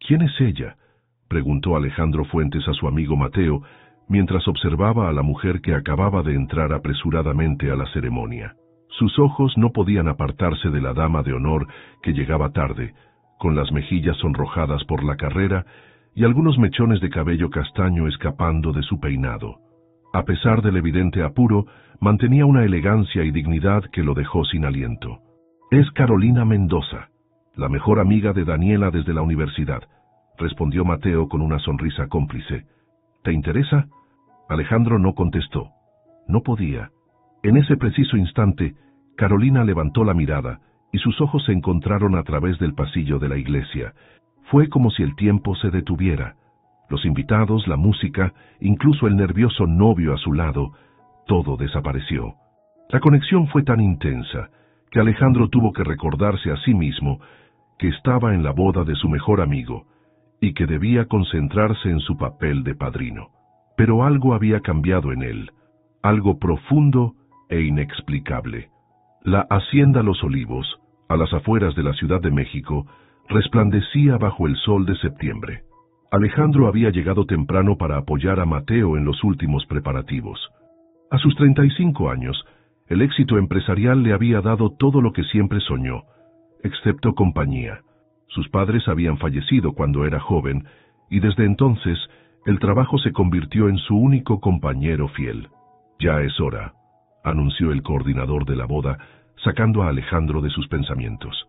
¿Quién es ella?, preguntó Alejandro Fuentes a su amigo Mateo, mientras observaba a la mujer que acababa de entrar apresuradamente a la ceremonia. Sus ojos no podían apartarse de la dama de honor que llegaba tarde, con las mejillas sonrojadas por la carrera y algunos mechones de cabello castaño escapando de su peinado. A pesar del evidente apuro, mantenía una elegancia y dignidad que lo dejó sin aliento. «Es Carolina Mendoza, la mejor amiga de Daniela desde la universidad», respondió Mateo con una sonrisa cómplice. «¿Te interesa?». Alejandro no contestó. No podía. En ese preciso instante, Carolina levantó la mirada y sus ojos se encontraron a través del pasillo de la iglesia. Fue como si el tiempo se detuviera. Los invitados, la música, incluso el nervioso novio a su lado, todo desapareció. La conexión fue tan intensa que Alejandro tuvo que recordarse a sí mismo que estaba en la boda de su mejor amigo y que debía concentrarse en su papel de padrino. Pero algo había cambiado en él, algo profundo e inexplicable. La hacienda Los Olivos, a las afueras de la Ciudad de México, resplandecía bajo el sol de septiembre. Alejandro había llegado temprano para apoyar a Mateo en los últimos preparativos. A sus 35 años, el éxito empresarial le había dado todo lo que siempre soñó, excepto compañía. Sus padres habían fallecido cuando era joven, y desde entonces el trabajo se convirtió en su único compañero fiel. «Ya es hora», anunció el coordinador de la boda, sacando a Alejandro de sus pensamientos.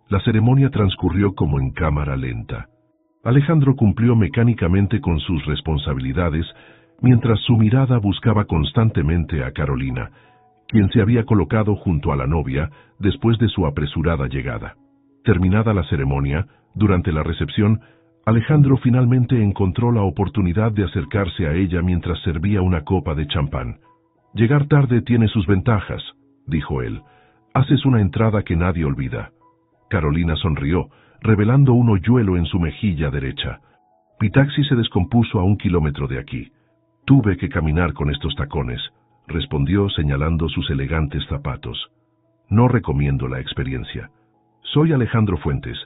La ceremonia transcurrió como en cámara lenta. Alejandro cumplió mecánicamente con sus responsabilidades, mientras su mirada buscaba constantemente a Carolina, quien se había colocado junto a la novia después de su apresurada llegada. Terminada la ceremonia, durante la recepción, Alejandro finalmente encontró la oportunidad de acercarse a ella mientras servía una copa de champán. «Llegar tarde tiene sus ventajas», dijo él. «Haces una entrada que nadie olvida». Carolina sonrió, revelando un hoyuelo en su mejilla derecha. «Mi taxi se descompuso a 1 kilómetro de aquí. Tuve que caminar con estos tacones», respondió señalando sus elegantes zapatos. «No recomiendo la experiencia. Soy Alejandro Fuentes,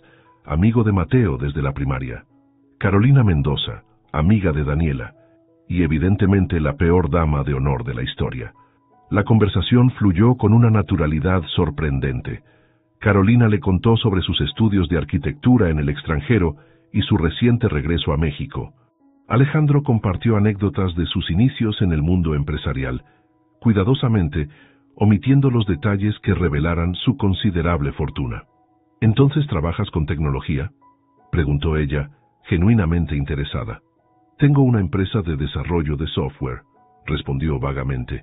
amigo de Mateo desde la primaria. Carolina Mendoza, amiga de Daniela, y evidentemente la peor dama de honor de la historia». La conversación fluyó con una naturalidad sorprendente. Carolina le contó sobre sus estudios de arquitectura en el extranjero y su reciente regreso a México. Alejandro compartió anécdotas de sus inicios en el mundo empresarial, cuidadosamente omitiendo los detalles que revelaran su considerable fortuna. «¿Entonces trabajas con tecnología?», preguntó ella, genuinamente interesada. «Tengo una empresa de desarrollo de software», respondió vagamente.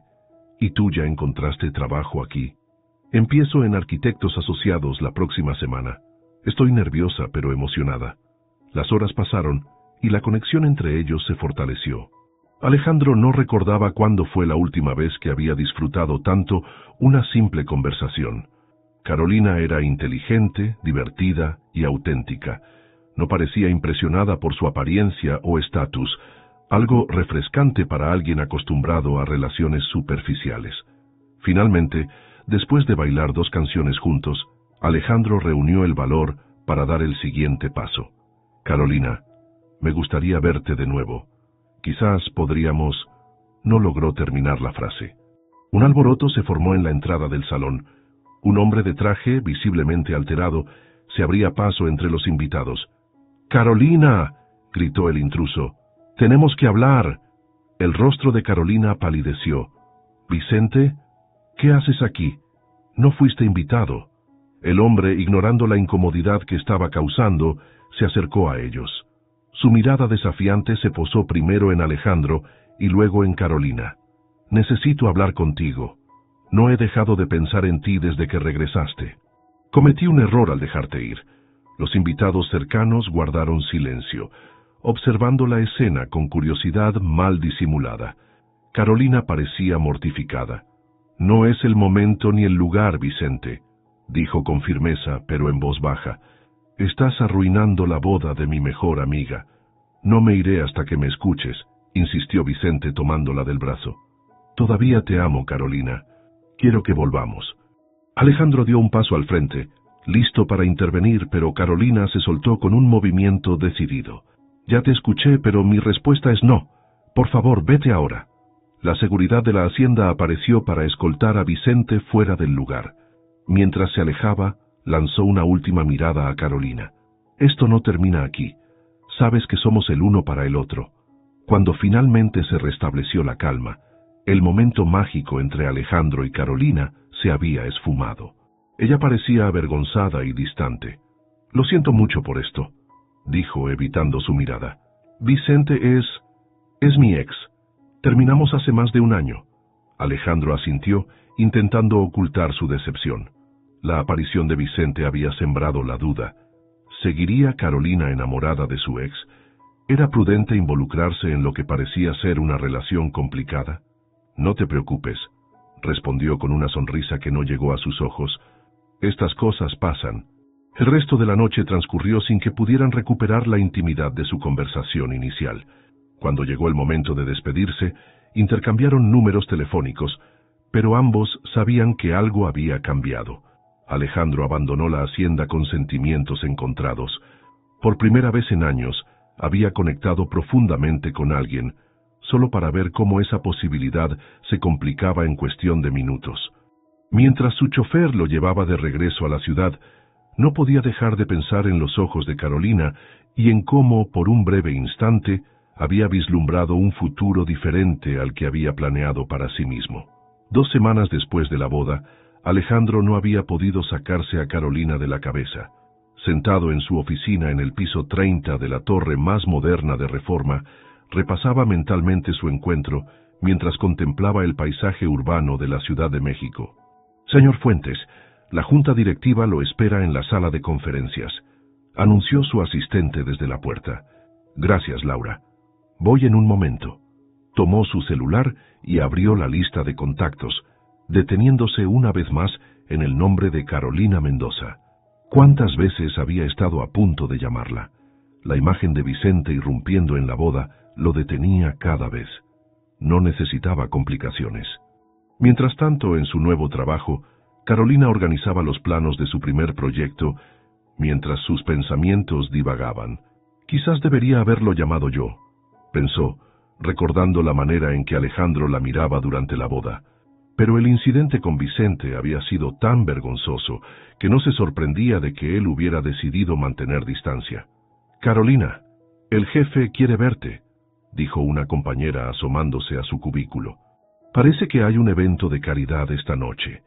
«¿Y tú ya encontraste trabajo aquí?». «Empiezo en Arquitectos Asociados la próxima semana. Estoy nerviosa pero emocionada». Las horas pasaron y la conexión entre ellos se fortaleció. Alejandro no recordaba cuándo fue la última vez que había disfrutado tanto una simple conversación. Carolina era inteligente, divertida y auténtica. No parecía impresionada por su apariencia o estatus, algo refrescante para alguien acostumbrado a relaciones superficiales. Finalmente, después de bailar 2 canciones juntos, Alejandro reunió el valor para dar el siguiente paso. «Carolina, me gustaría verte de nuevo. Quizás podríamos...». No logró terminar la frase. Un alboroto se formó en la entrada del salón. Un hombre de traje, visiblemente alterado, se abría paso entre los invitados. «¡Carolina!», gritó el intruso. «¡Tenemos que hablar!». El rostro de Carolina palideció. «¿Vicente? ¿Qué haces aquí? No fuiste invitado». El hombre, ignorando la incomodidad que estaba causando, se acercó a ellos. Su mirada desafiante se posó primero en Alejandro y luego en Carolina. «Necesito hablar contigo. No he dejado de pensar en ti desde que regresaste. Cometí un error al dejarte ir». Los invitados cercanos guardaron silencio, observando la escena con curiosidad mal disimulada. Carolina parecía mortificada. «No es el momento ni el lugar, Vicente», dijo con firmeza, pero en voz baja. «Estás arruinando la boda de mi mejor amiga». «No me iré hasta que me escuches», insistió Vicente tomándola del brazo. «Todavía te amo, Carolina. Quiero que volvamos». Alejandro dio un paso al frente, listo para intervenir, pero Carolina se soltó con un movimiento decidido. Ya te escuché, pero mi respuesta es no. Por favor, vete ahora. La seguridad de la hacienda apareció para escoltar a Vicente fuera del lugar. Mientras se alejaba, lanzó una última mirada a Carolina. Esto no termina aquí. Sabes que somos el uno para el otro. Cuando finalmente se restableció la calma, el momento mágico entre Alejandro y Carolina se había esfumado. Ella parecía avergonzada y distante. Lo siento mucho por esto, dijo evitando su mirada. Vicente es mi ex. Terminamos hace más de un año. Alejandro asintió, intentando ocultar su decepción. La aparición de Vicente había sembrado la duda. ¿Seguiría Carolina enamorada de su ex? ¿Era prudente involucrarse en lo que parecía ser una relación complicada? No te preocupes, respondió con una sonrisa que no llegó a sus ojos. Estas cosas pasan. El resto de la noche transcurrió sin que pudieran recuperar la intimidad de su conversación inicial. Cuando llegó el momento de despedirse, intercambiaron números telefónicos, pero ambos sabían que algo había cambiado. Alejandro abandonó la hacienda con sentimientos encontrados. Por primera vez en años, había conectado profundamente con alguien, solo para ver cómo esa posibilidad se complicaba en cuestión de minutos. Mientras su chofer lo llevaba de regreso a la ciudad, no podía dejar de pensar en los ojos de Carolina y en cómo, por un breve instante, había vislumbrado un futuro diferente al que había planeado para sí mismo. 2 semanas después de la boda, Alejandro no había podido sacarse a Carolina de la cabeza. Sentado en su oficina en el piso 30 de la torre más moderna de Reforma, repasaba mentalmente su encuentro mientras contemplaba el paisaje urbano de la Ciudad de México. Señor Fuentes, la junta directiva lo espera en la sala de conferencias, anunció su asistente desde la puerta. Gracias, Laura. Voy en un momento. Tomó su celular y abrió la lista de contactos, deteniéndose una vez más en el nombre de Carolina Mendoza. ¿Cuántas veces había estado a punto de llamarla? La imagen de Vicente irrumpiendo en la boda lo detenía cada vez. No necesitaba complicaciones. Mientras tanto, en su nuevo trabajo, Carolina organizaba los planos de su primer proyecto, mientras sus pensamientos divagaban. Quizás debería haberlo llamado yo, pensó, recordando la manera en que Alejandro la miraba durante la boda. Pero el incidente con Vicente había sido tan vergonzoso que no se sorprendía de que él hubiera decidido mantener distancia. Carolina, el jefe quiere verte, dijo una compañera asomándose a su cubículo. Parece que hay un evento de caridad esta noche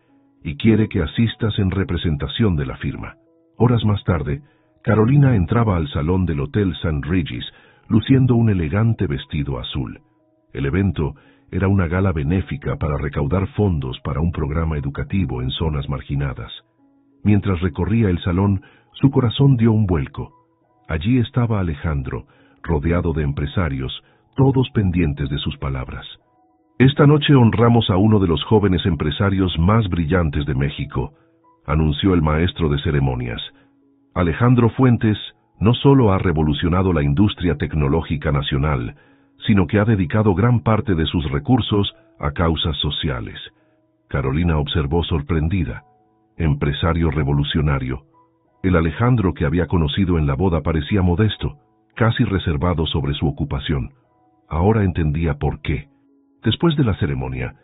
y quiere que asistas en representación de la firma. Horas más tarde, Carolina entraba al salón del Hotel St. Regis, luciendo un elegante vestido azul. El evento era una gala benéfica para recaudar fondos para un programa educativo en zonas marginadas. Mientras recorría el salón, su corazón dio un vuelco. Allí estaba Alejandro, rodeado de empresarios, todos pendientes de sus palabras. Esta noche honramos a uno de los jóvenes empresarios más brillantes de México, anunció el maestro de ceremonias. Alejandro Fuentes no solo ha revolucionado la industria tecnológica nacional, sino que ha dedicado gran parte de sus recursos a causas sociales. Carolina observó sorprendida. Empresario revolucionario. El Alejandro que había conocido en la boda parecía modesto, casi reservado sobre su ocupación. Ahora entendía por qué. Después de la ceremonia,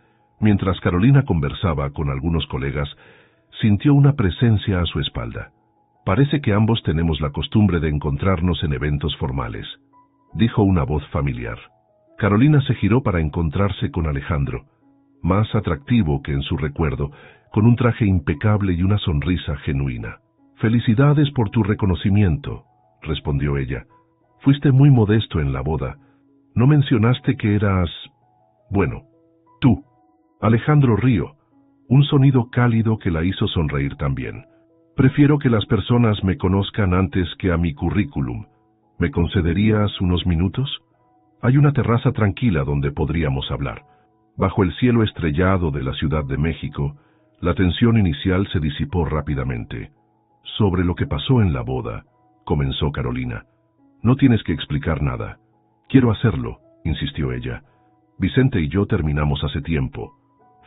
mientras Carolina conversaba con algunos colegas, sintió una presencia a su espalda. Parece que ambos tenemos la costumbre de encontrarnos en eventos formales, dijo una voz familiar. Carolina se giró para encontrarse con Alejandro, más atractivo que en su recuerdo, con un traje impecable y una sonrisa genuina. Felicidades por tu reconocimiento, respondió ella. Fuiste muy modesto en la boda. No mencionaste que eras... Bueno, tú. Alejandro rió, un sonido cálido que la hizo sonreír también. Prefiero que las personas me conozcan antes que a mi currículum. ¿Me concederías unos minutos? Hay una terraza tranquila donde podríamos hablar. Bajo el cielo estrellado de la Ciudad de México, la tensión inicial se disipó rápidamente. Sobre lo que pasó en la boda, comenzó Carolina. No tienes que explicar nada. Quiero hacerlo, insistió ella. Vicente y yo terminamos hace tiempo.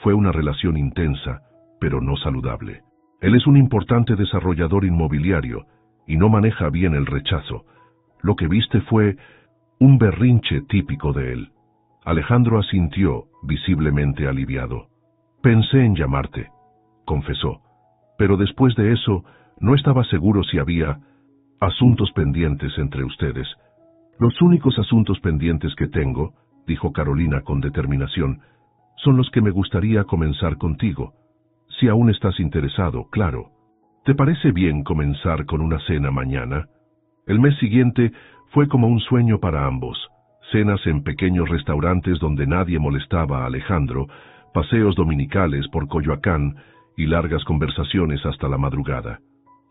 Fue una relación intensa, pero no saludable. Él es un importante desarrollador inmobiliario y no maneja bien el rechazo. Lo que viste fue un berrinche típico de él. Alejandro asintió, visiblemente aliviado. Pensé en llamarte, confesó, pero después de eso no estaba seguro si había asuntos pendientes entre ustedes. Los únicos asuntos pendientes que tengo, dijo Carolina con determinación, son los que me gustaría comenzar contigo. Si aún estás interesado, claro. ¿Te parece bien comenzar con una cena mañana? El mes siguiente fue como un sueño para ambos. Cenas en pequeños restaurantes donde nadie molestaba a Alejandro, paseos dominicales por Coyoacán y largas conversaciones hasta la madrugada.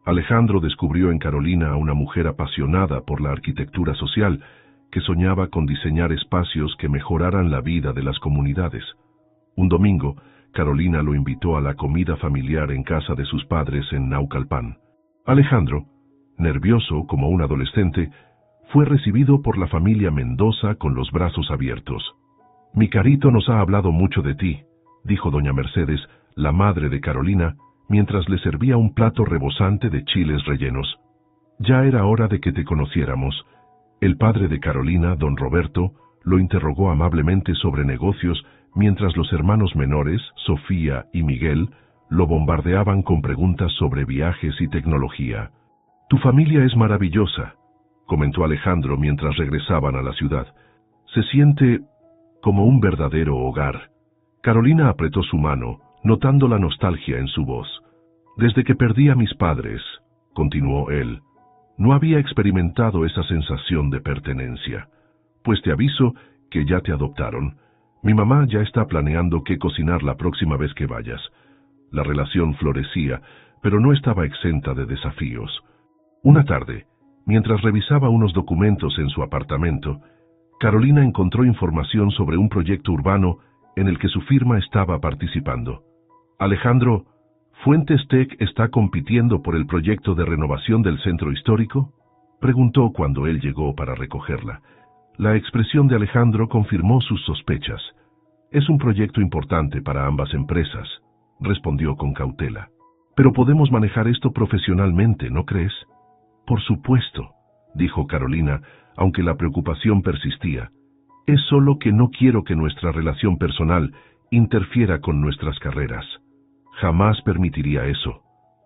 Alejandro descubrió en Carolina a una mujer apasionada por la arquitectura social, que soñaba con diseñar espacios que mejoraran la vida de las comunidades. Un domingo, Carolina lo invitó a la comida familiar en casa de sus padres en Naucalpan. Alejandro, nervioso como un adolescente, fue recibido por la familia Mendoza con los brazos abiertos. «Mi Carito nos ha hablado mucho de ti», dijo doña Mercedes, la madre de Carolina, mientras le servía un plato rebosante de chiles rellenos. «Ya era hora de que te conociéramos». El padre de Carolina, don Roberto, lo interrogó amablemente sobre negocios, mientras los hermanos menores, Sofía y Miguel, lo bombardeaban con preguntas sobre viajes y tecnología. «Tu familia es maravillosa», comentó Alejandro mientras regresaban a la ciudad. «Se siente como un verdadero hogar». Carolina apretó su mano, notando la nostalgia en su voz. «Desde que perdí a mis padres», continuó él, «no había experimentado esa sensación de pertenencia. Pues te aviso que ya te adoptaron. Mi mamá ya está planeando qué cocinar la próxima vez que vayas». La relación florecía, pero no estaba exenta de desafíos. Una tarde, mientras revisaba unos documentos en su apartamento, Carolina encontró información sobre un proyecto urbano en el que su firma estaba participando. «Alejandro, ¿Fuentes Tech está compitiendo por el proyecto de renovación del centro histórico?», preguntó cuando él llegó para recogerla. La expresión de Alejandro confirmó sus sospechas. «Es un proyecto importante para ambas empresas», respondió con cautela. «Pero podemos manejar esto profesionalmente, ¿no crees?». «Por supuesto», dijo Carolina, aunque la preocupación persistía. «Es solo que no quiero que nuestra relación personal interfiera con nuestras carreras». «Jamás permitiría eso»,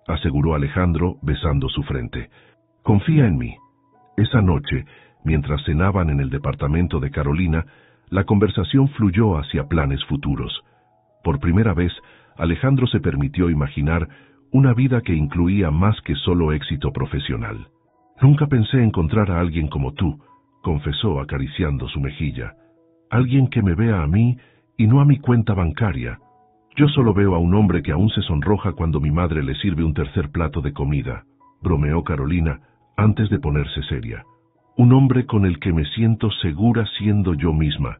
aseguró Alejandro besando su frente. «Confía en mí». Esa noche, mientras cenaban en el departamento de Carolina, la conversación fluyó hacia planes futuros. Por primera vez, Alejandro se permitió imaginar una vida que incluía más que solo éxito profesional. «Nunca pensé encontrar a alguien como tú», confesó acariciando su mejilla. «Alguien que me vea a mí y no a mi cuenta bancaria. Yo solo veo a un hombre que aún se sonroja cuando mi madre le sirve un tercer plato de comida», bromeó Carolina antes de ponerse seria. «Un hombre con el que me siento segura siendo yo misma».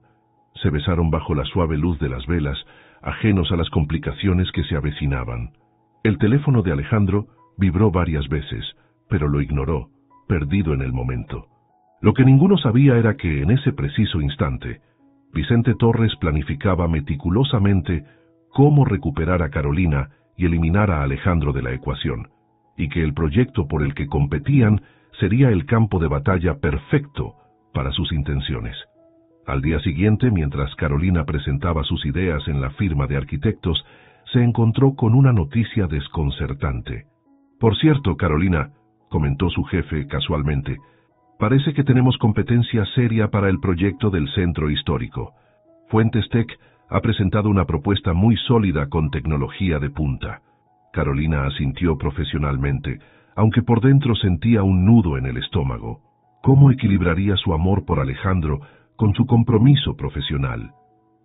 Se besaron bajo la suave luz de las velas, ajenos a las complicaciones que se avecinaban. El teléfono de Alejandro vibró varias veces, pero lo ignoró, perdido en el momento. Lo que ninguno sabía era que, en ese preciso instante, Vicente Torres planificaba meticulosamente cómo recuperar a Carolina y eliminar a Alejandro de la ecuación, y que el proyecto por el que competían sería el campo de batalla perfecto para sus intenciones. Al día siguiente, mientras Carolina presentaba sus ideas en la firma de arquitectos, se encontró con una noticia desconcertante. «Por cierto, Carolina», comentó su jefe casualmente, «parece que tenemos competencia seria para el proyecto del centro histórico. Fuentes Tech ha presentado una propuesta muy sólida con tecnología de punta». Carolina asintió profesionalmente, aunque por dentro sentía un nudo en el estómago. ¿Cómo equilibraría su amor por Alejandro con su compromiso profesional?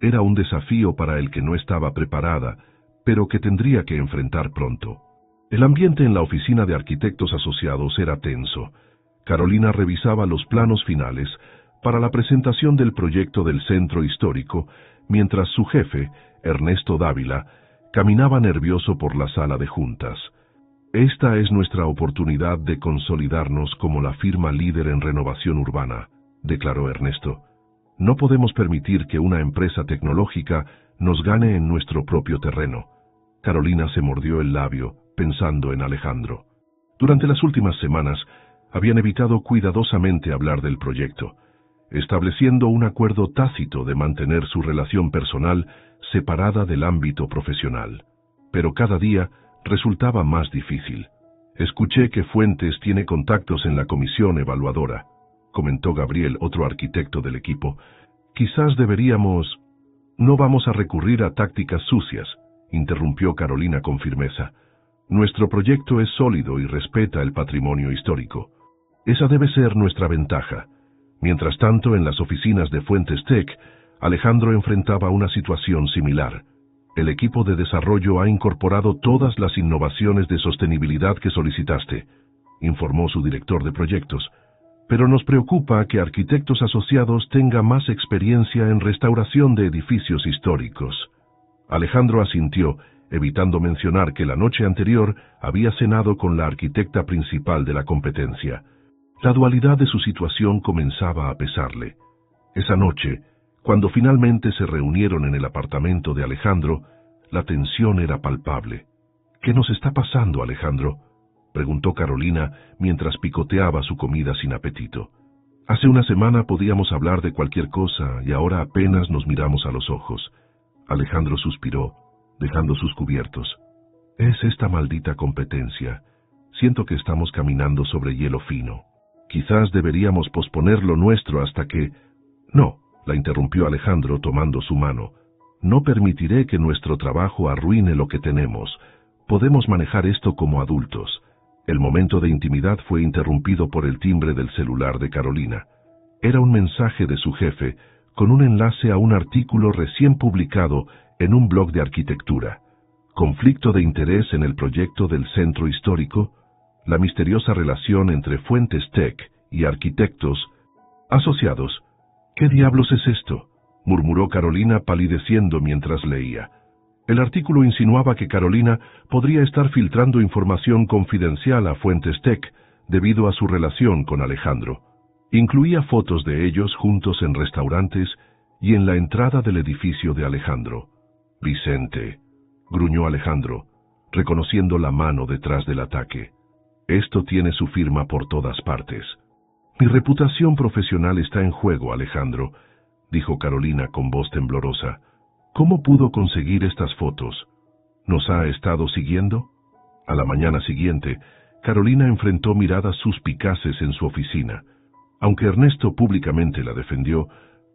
Era un desafío para el que no estaba preparada, pero que tendría que enfrentar pronto. El ambiente en la oficina de arquitectos asociados era tenso. Carolina revisaba los planos finales para la presentación del proyecto del centro histórico, mientras su jefe, Ernesto Dávila, caminaba nervioso por la sala de juntas. «Esta es nuestra oportunidad de consolidarnos como la firma líder en renovación urbana», declaró Ernesto. «No podemos permitir que una empresa tecnológica nos gane en nuestro propio terreno». Carolina se mordió el labio, pensando en Alejandro. Durante las últimas semanas, habían evitado cuidadosamente hablar del proyecto, estableciendo un acuerdo tácito de mantener su relación personal separada del ámbito profesional. Pero cada día resultaba más difícil. Escuché que Fuentes tiene contactos en la comisión evaluadora, comentó Gabriel, otro arquitecto del equipo. Quizás deberíamos... No vamos a recurrir a tácticas sucias, interrumpió Carolina con firmeza. Nuestro proyecto es sólido y respeta el patrimonio histórico. Esa debe ser nuestra ventaja. Mientras tanto, en las oficinas de Fuentes Tech, Alejandro enfrentaba una situación similar. El equipo de desarrollo ha incorporado todas las innovaciones de sostenibilidad que solicitaste, informó su director de proyectos, pero nos preocupa que Arquitectos Asociados tenga más experiencia en restauración de edificios históricos. Alejandro asintió, evitando mencionar que la noche anterior había cenado con la arquitecta principal de la competencia. La dualidad de su situación comenzaba a pesarle. Esa noche, cuando finalmente se reunieron en el apartamento de Alejandro, la tensión era palpable. ¿Qué nos está pasando, Alejandro?, preguntó Carolina mientras picoteaba su comida sin apetito. Hace una semana podíamos hablar de cualquier cosa y ahora apenas nos miramos a los ojos. Alejandro suspiró, dejando sus cubiertos. Es esta maldita competencia. Siento que estamos caminando sobre hielo fino. Quizás deberíamos posponer lo nuestro hasta que... No, la interrumpió Alejandro tomando su mano. No permitiré que nuestro trabajo arruine lo que tenemos. Podemos manejar esto como adultos. El momento de intimidad fue interrumpido por el timbre del celular de Carolina. Era un mensaje de su jefe, con un enlace a un artículo recién publicado en un blog de arquitectura. Conflicto de interés en el proyecto del centro histórico, la misteriosa relación entre Fuentes Tech y Arquitectos Asociados. ¿Qué diablos es esto?, murmuró Carolina palideciendo mientras leía. El artículo insinuaba que Carolina podría estar filtrando información confidencial a Fuentes Tech debido a su relación con Alejandro. Incluía fotos de ellos juntos en restaurantes y en la entrada del edificio de Alejandro. Vicente, gruñó Alejandro, reconociendo la mano detrás del ataque. Esto tiene su firma por todas partes. Mi reputación profesional está en juego, Alejandro, dijo Carolina con voz temblorosa. ¿Cómo pudo conseguir estas fotos? ¿Nos ha estado siguiendo? A la mañana siguiente, Carolina enfrentó miradas suspicaces en su oficina. Aunque Ernesto públicamente la defendió,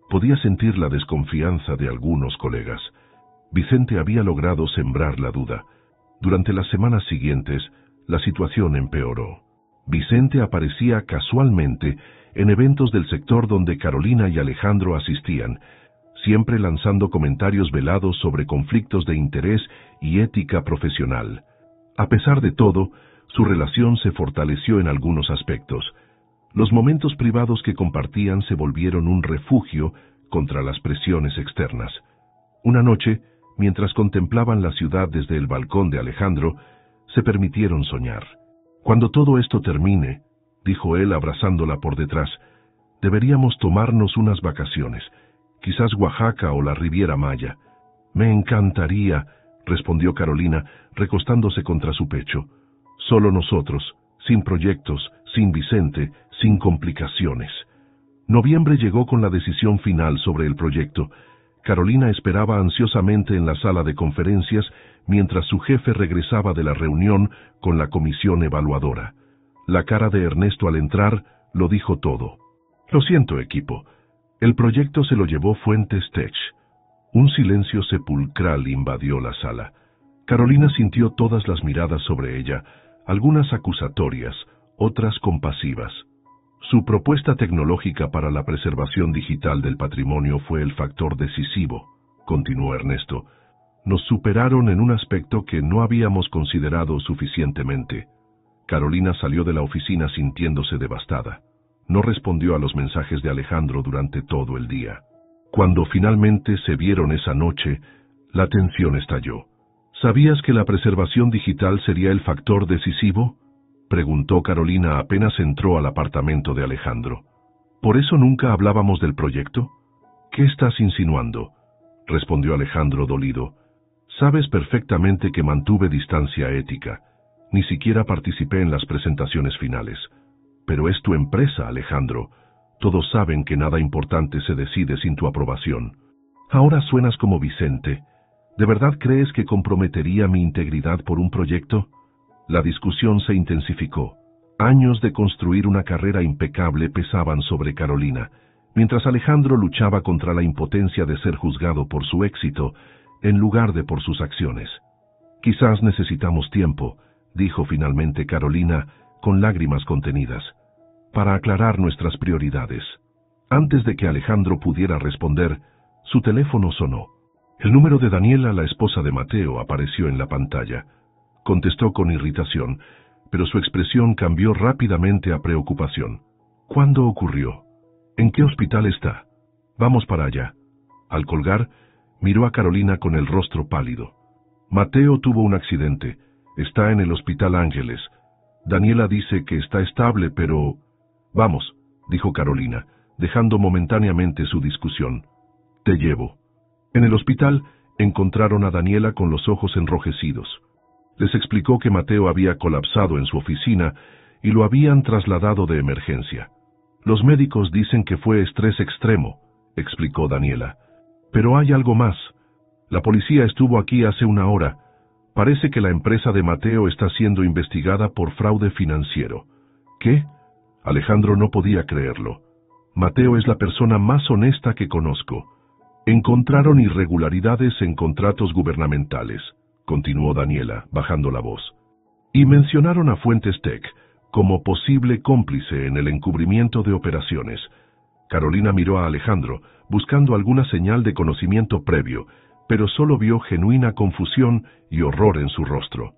podía sentir la desconfianza de algunos colegas. Vicente había logrado sembrar la duda. Durante las semanas siguientes, la situación empeoró. Vicente aparecía casualmente en eventos del sector donde Carolina y Alejandro asistían, siempre lanzando comentarios velados sobre conflictos de interés y ética profesional. A pesar de todo, su relación se fortaleció en algunos aspectos. Los momentos privados que compartían se volvieron un refugio contra las presiones externas. Una noche, mientras contemplaban la ciudad desde el balcón de Alejandro, se permitieron soñar. Cuando todo esto termine, dijo él abrazándola por detrás, deberíamos tomarnos unas vacaciones, quizás Oaxaca o la Riviera Maya. Me encantaría, respondió Carolina, recostándose contra su pecho. Solo nosotros, sin proyectos, sin Vicente, sin complicaciones. Noviembre llegó con la decisión final sobre el proyecto. Carolina esperaba ansiosamente en la sala de conferencias mientras su jefe regresaba de la reunión con la comisión evaluadora. La cara de Ernesto al entrar lo dijo todo. Lo siento, equipo. El proyecto se lo llevó Fuentes Tech. Un silencio sepulcral invadió la sala. Carolina sintió todas las miradas sobre ella, algunas acusatorias, otras compasivas. Su propuesta tecnológica para la preservación digital del patrimonio fue el factor decisivo, continuó Ernesto. Nos superaron en un aspecto que no habíamos considerado suficientemente. Carolina salió de la oficina sintiéndose devastada. No respondió a los mensajes de Alejandro durante todo el día. Cuando finalmente se vieron esa noche, la tensión estalló. ¿Sabías que la preservación digital sería el factor decisivo?, preguntó Carolina apenas entró al apartamento de Alejandro. ¿Por eso nunca hablábamos del proyecto? ¿Qué estás insinuando?, respondió Alejandro dolido. Sabes perfectamente que mantuve distancia ética. Ni siquiera participé en las presentaciones finales. Pero es tu empresa, Alejandro. Todos saben que nada importante se decide sin tu aprobación. Ahora suenas como Vicente. ¿De verdad crees que comprometería mi integridad por un proyecto? La discusión se intensificó. Años de construir una carrera impecable pesaban sobre Carolina, mientras Alejandro luchaba contra la impotencia de ser juzgado por su éxito, en lugar de por sus acciones. Quizás necesitamos tiempo, dijo finalmente Carolina, con lágrimas contenidas, para aclarar nuestras prioridades. Antes de que Alejandro pudiera responder, su teléfono sonó. El número de Daniela, la esposa de Mateo, apareció en la pantalla. Contestó con irritación, pero su expresión cambió rápidamente a preocupación. ¿Cuándo ocurrió? ¿En qué hospital está? Vamos para allá. Al colgar, miró a Carolina con el rostro pálido. Mateo tuvo un accidente. Está en el Hospital Ángeles. Daniela dice que está estable, pero... Vamos, dijo Carolina, dejando momentáneamente su discusión. Te llevo. En el hospital encontraron a Daniela con los ojos enrojecidos. Les explicó que Mateo había colapsado en su oficina y lo habían trasladado de emergencia. Los médicos dicen que fue estrés extremo, explicó Daniela. Pero hay algo más. La policía estuvo aquí hace una hora. Parece que la empresa de Mateo está siendo investigada por fraude financiero. ¿Qué? Alejandro no podía creerlo. Mateo es la persona más honesta que conozco. Encontraron irregularidades en contratos gubernamentales, continuó Daniela, bajando la voz. Y mencionaron a Fuentes Tech como posible cómplice en el encubrimiento de operaciones. Carolina miró a Alejandro, buscando alguna señal de conocimiento previo, pero solo vio genuina confusión y horror en su rostro.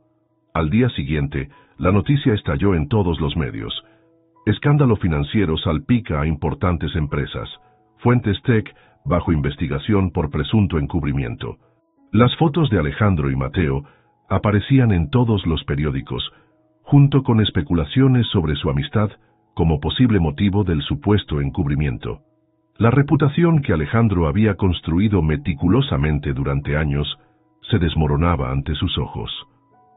Al día siguiente, la noticia estalló en todos los medios. Escándalo financiero salpica a importantes empresas. Fuentes Tech bajo investigación por presunto encubrimiento. Las fotos de Alejandro y Mateo aparecían en todos los periódicos, junto con especulaciones sobre su amistad como posible motivo del supuesto encubrimiento. La reputación que Alejandro había construido meticulosamente durante años se desmoronaba ante sus ojos.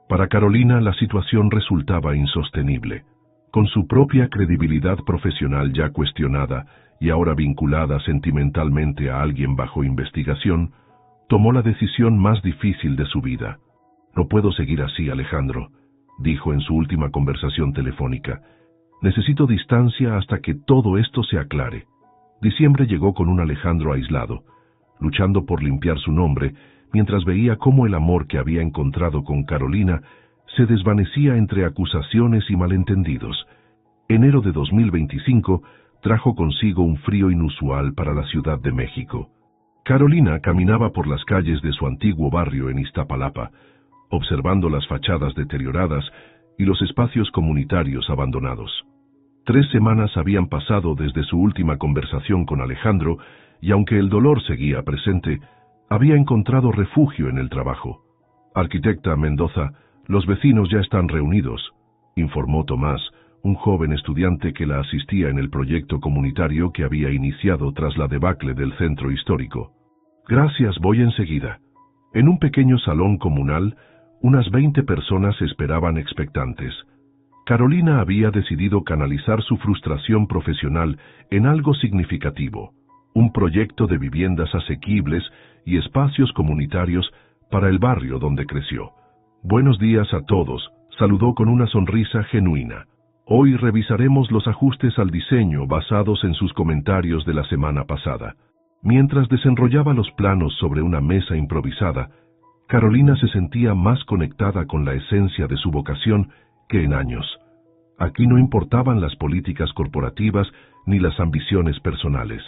Para Carolina la situación resultaba insostenible. Con su propia credibilidad profesional ya cuestionada y ahora vinculada sentimentalmente a alguien bajo investigación, tomó la decisión más difícil de su vida. No puedo seguir así, Alejandro, dijo en su última conversación telefónica. Necesito distancia hasta que todo esto se aclare. Diciembre llegó con un Alejandro aislado, luchando por limpiar su nombre, mientras veía cómo el amor que había encontrado con Carolina se desvanecía entre acusaciones y malentendidos. Enero de 2025 trajo consigo un frío inusual para la Ciudad de México. Carolina caminaba por las calles de su antiguo barrio en Iztapalapa, observando las fachadas deterioradas y los espacios comunitarios abandonados. 3 semanas habían pasado desde su última conversación con Alejandro, y aunque el dolor seguía presente, había encontrado refugio en el trabajo. Arquitecta Mendoza, los vecinos ya están reunidos, informó Tomás, un joven estudiante que la asistía en el proyecto comunitario que había iniciado tras la debacle del centro histórico. Gracias, voy enseguida. En un pequeño salón comunal, unas 20 personas esperaban expectantes. Carolina había decidido canalizar su frustración profesional en algo significativo, un proyecto de viviendas asequibles y espacios comunitarios para el barrio donde creció. Buenos días a todos, saludó con una sonrisa genuina. Hoy revisaremos los ajustes al diseño basados en sus comentarios de la semana pasada. Mientras desenrollaba los planos sobre una mesa improvisada, Carolina se sentía más conectada con la esencia de su vocación que en años. Aquí no importaban las políticas corporativas ni las ambiciones personales.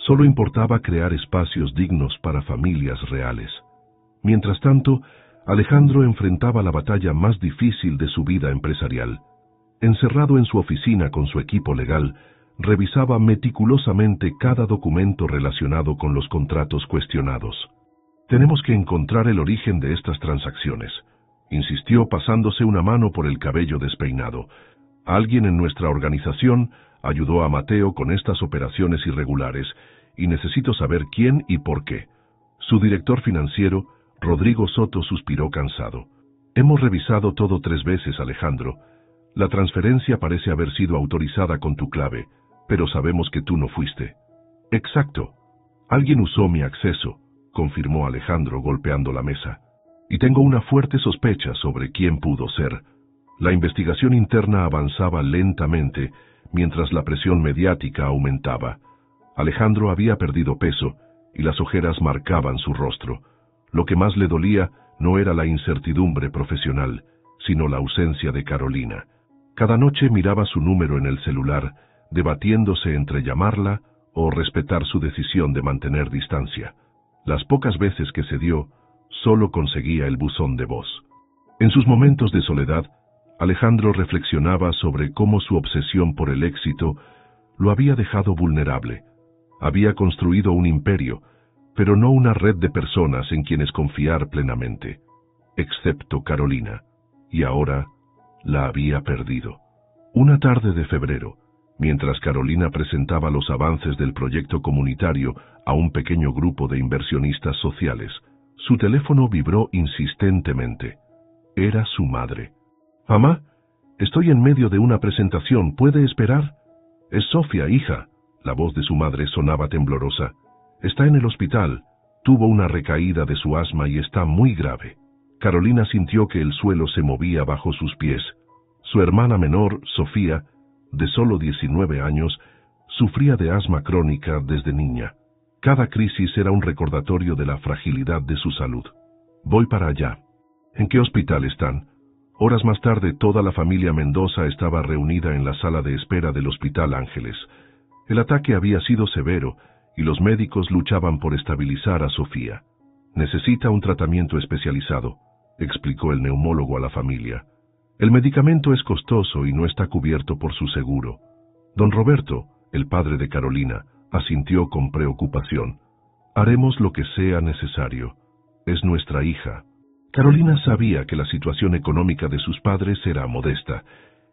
Solo importaba crear espacios dignos para familias reales. Mientras tanto, Alejandro enfrentaba la batalla más difícil de su vida empresarial. Encerrado en su oficina con su equipo legal, revisaba meticulosamente cada documento relacionado con los contratos cuestionados. Tenemos que encontrar el origen de estas transacciones, insistió pasándose una mano por el cabello despeinado. Alguien en nuestra organización ayudó a Mateo con estas operaciones irregulares y necesito saber quién y por qué. Su director financiero, Rodrigo Soto, suspiró cansado. Hemos revisado todo 3 veces, Alejandro. La transferencia parece haber sido autorizada con tu clave, pero sabemos que tú no fuiste. Exacto. Alguien usó mi acceso, confirmó Alejandro golpeando la mesa. Y tengo una fuerte sospecha sobre quién pudo ser. La investigación interna avanzaba lentamente, mientras la presión mediática aumentaba. Alejandro había perdido peso, y las ojeras marcaban su rostro. Lo que más le dolía no era la incertidumbre profesional, sino la ausencia de Carolina. Cada noche miraba su número en el celular, debatiéndose entre llamarla o respetar su decisión de mantener distancia. Las pocas veces que se dio, solo conseguía el buzón de voz. En sus momentos de soledad, Alejandro reflexionaba sobre cómo su obsesión por el éxito lo había dejado vulnerable. Había construido un imperio, pero no una red de personas en quienes confiar plenamente, excepto Carolina, y ahora la había perdido. Una tarde de febrero, mientras Carolina presentaba los avances del proyecto comunitario a un pequeño grupo de inversionistas sociales, su teléfono vibró insistentemente. Era su madre. «Mamá, estoy en medio de una presentación, ¿puede esperar?» «Es Sofía, hija». La voz de su madre sonaba temblorosa. «Está en el hospital. Tuvo una recaída de su asma y está muy grave». Carolina sintió que el suelo se movía bajo sus pies. Su hermana menor, Sofía, de solo 19 años, sufría de asma crónica desde niña. Cada crisis era un recordatorio de la fragilidad de su salud. «Voy para allá». «¿En qué hospital están?» Horas más tarde, toda la familia Mendoza estaba reunida en la sala de espera del Hospital Ángeles. El ataque había sido severo y los médicos luchaban por estabilizar a Sofía. «Necesita un tratamiento especializado», explicó el neumólogo a la familia. «El medicamento es costoso y no está cubierto por su seguro». Don Roberto, el padre de Carolina, asintió con preocupación. «Haremos lo que sea necesario. Es nuestra hija». Carolina sabía que la situación económica de sus padres era modesta.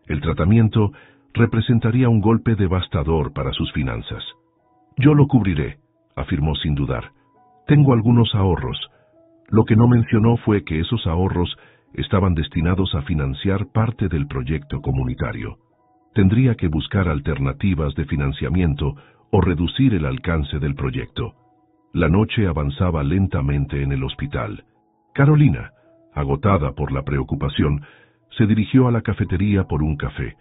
El tratamiento representaría un golpe devastador para sus finanzas. «Yo lo cubriré», afirmó sin dudar. «Tengo algunos ahorros». Lo que no mencionó fue que esos ahorros estaban destinados a financiar parte del proyecto comunitario. Tendría que buscar alternativas de financiamiento o reducir el alcance del proyecto. La noche avanzaba lentamente en el hospital. Carolina, agotada por la preocupación, se dirigió a la cafetería por un café.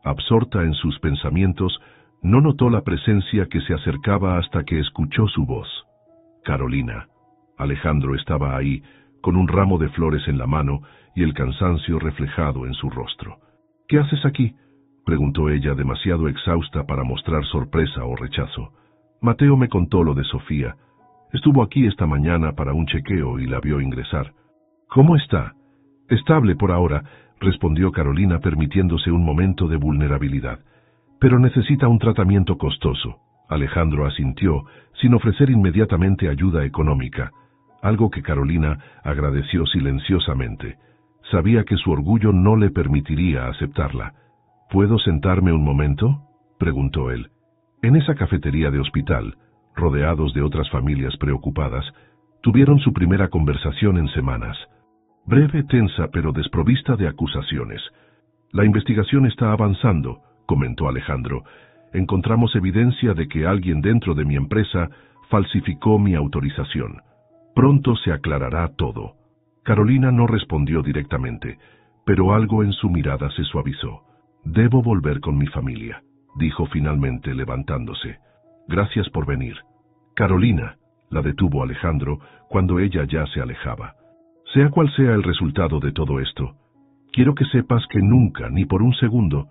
Absorta en sus pensamientos, no notó la presencia que se acercaba hasta que escuchó su voz. «Carolina». Alejandro estaba ahí, con un ramo de flores en la mano y el cansancio reflejado en su rostro. «¿Qué haces aquí?», preguntó ella, demasiado exhausta para mostrar sorpresa o rechazo. «Mateo me contó lo de Sofía. Estuvo aquí esta mañana para un chequeo y la vio ingresar». «¿Cómo está?» «Estable por ahora», respondió Carolina, permitiéndose un momento de vulnerabilidad. «Pero necesita un tratamiento costoso». Alejandro asintió, sin ofrecer inmediatamente ayuda económica, algo que Carolina agradeció silenciosamente. Sabía que su orgullo no le permitiría aceptarla. «¿Puedo sentarme un momento?», preguntó él. En esa cafetería de hospital, rodeados de otras familias preocupadas, tuvieron su primera conversación en semanas. Breve, tensa, pero desprovista de acusaciones. «La investigación está avanzando», comentó Alejandro. «Encontramos evidencia de que alguien dentro de mi empresa falsificó mi autorización. Pronto se aclarará todo». Carolina no respondió directamente, pero algo en su mirada se suavizó. «Debo volver con mi familia», dijo finalmente levantándose. «Gracias por venir». «Carolina», la detuvo Alejandro cuando ella ya se alejaba. «Sea cual sea el resultado de todo esto, quiero que sepas que nunca, ni por un segundo,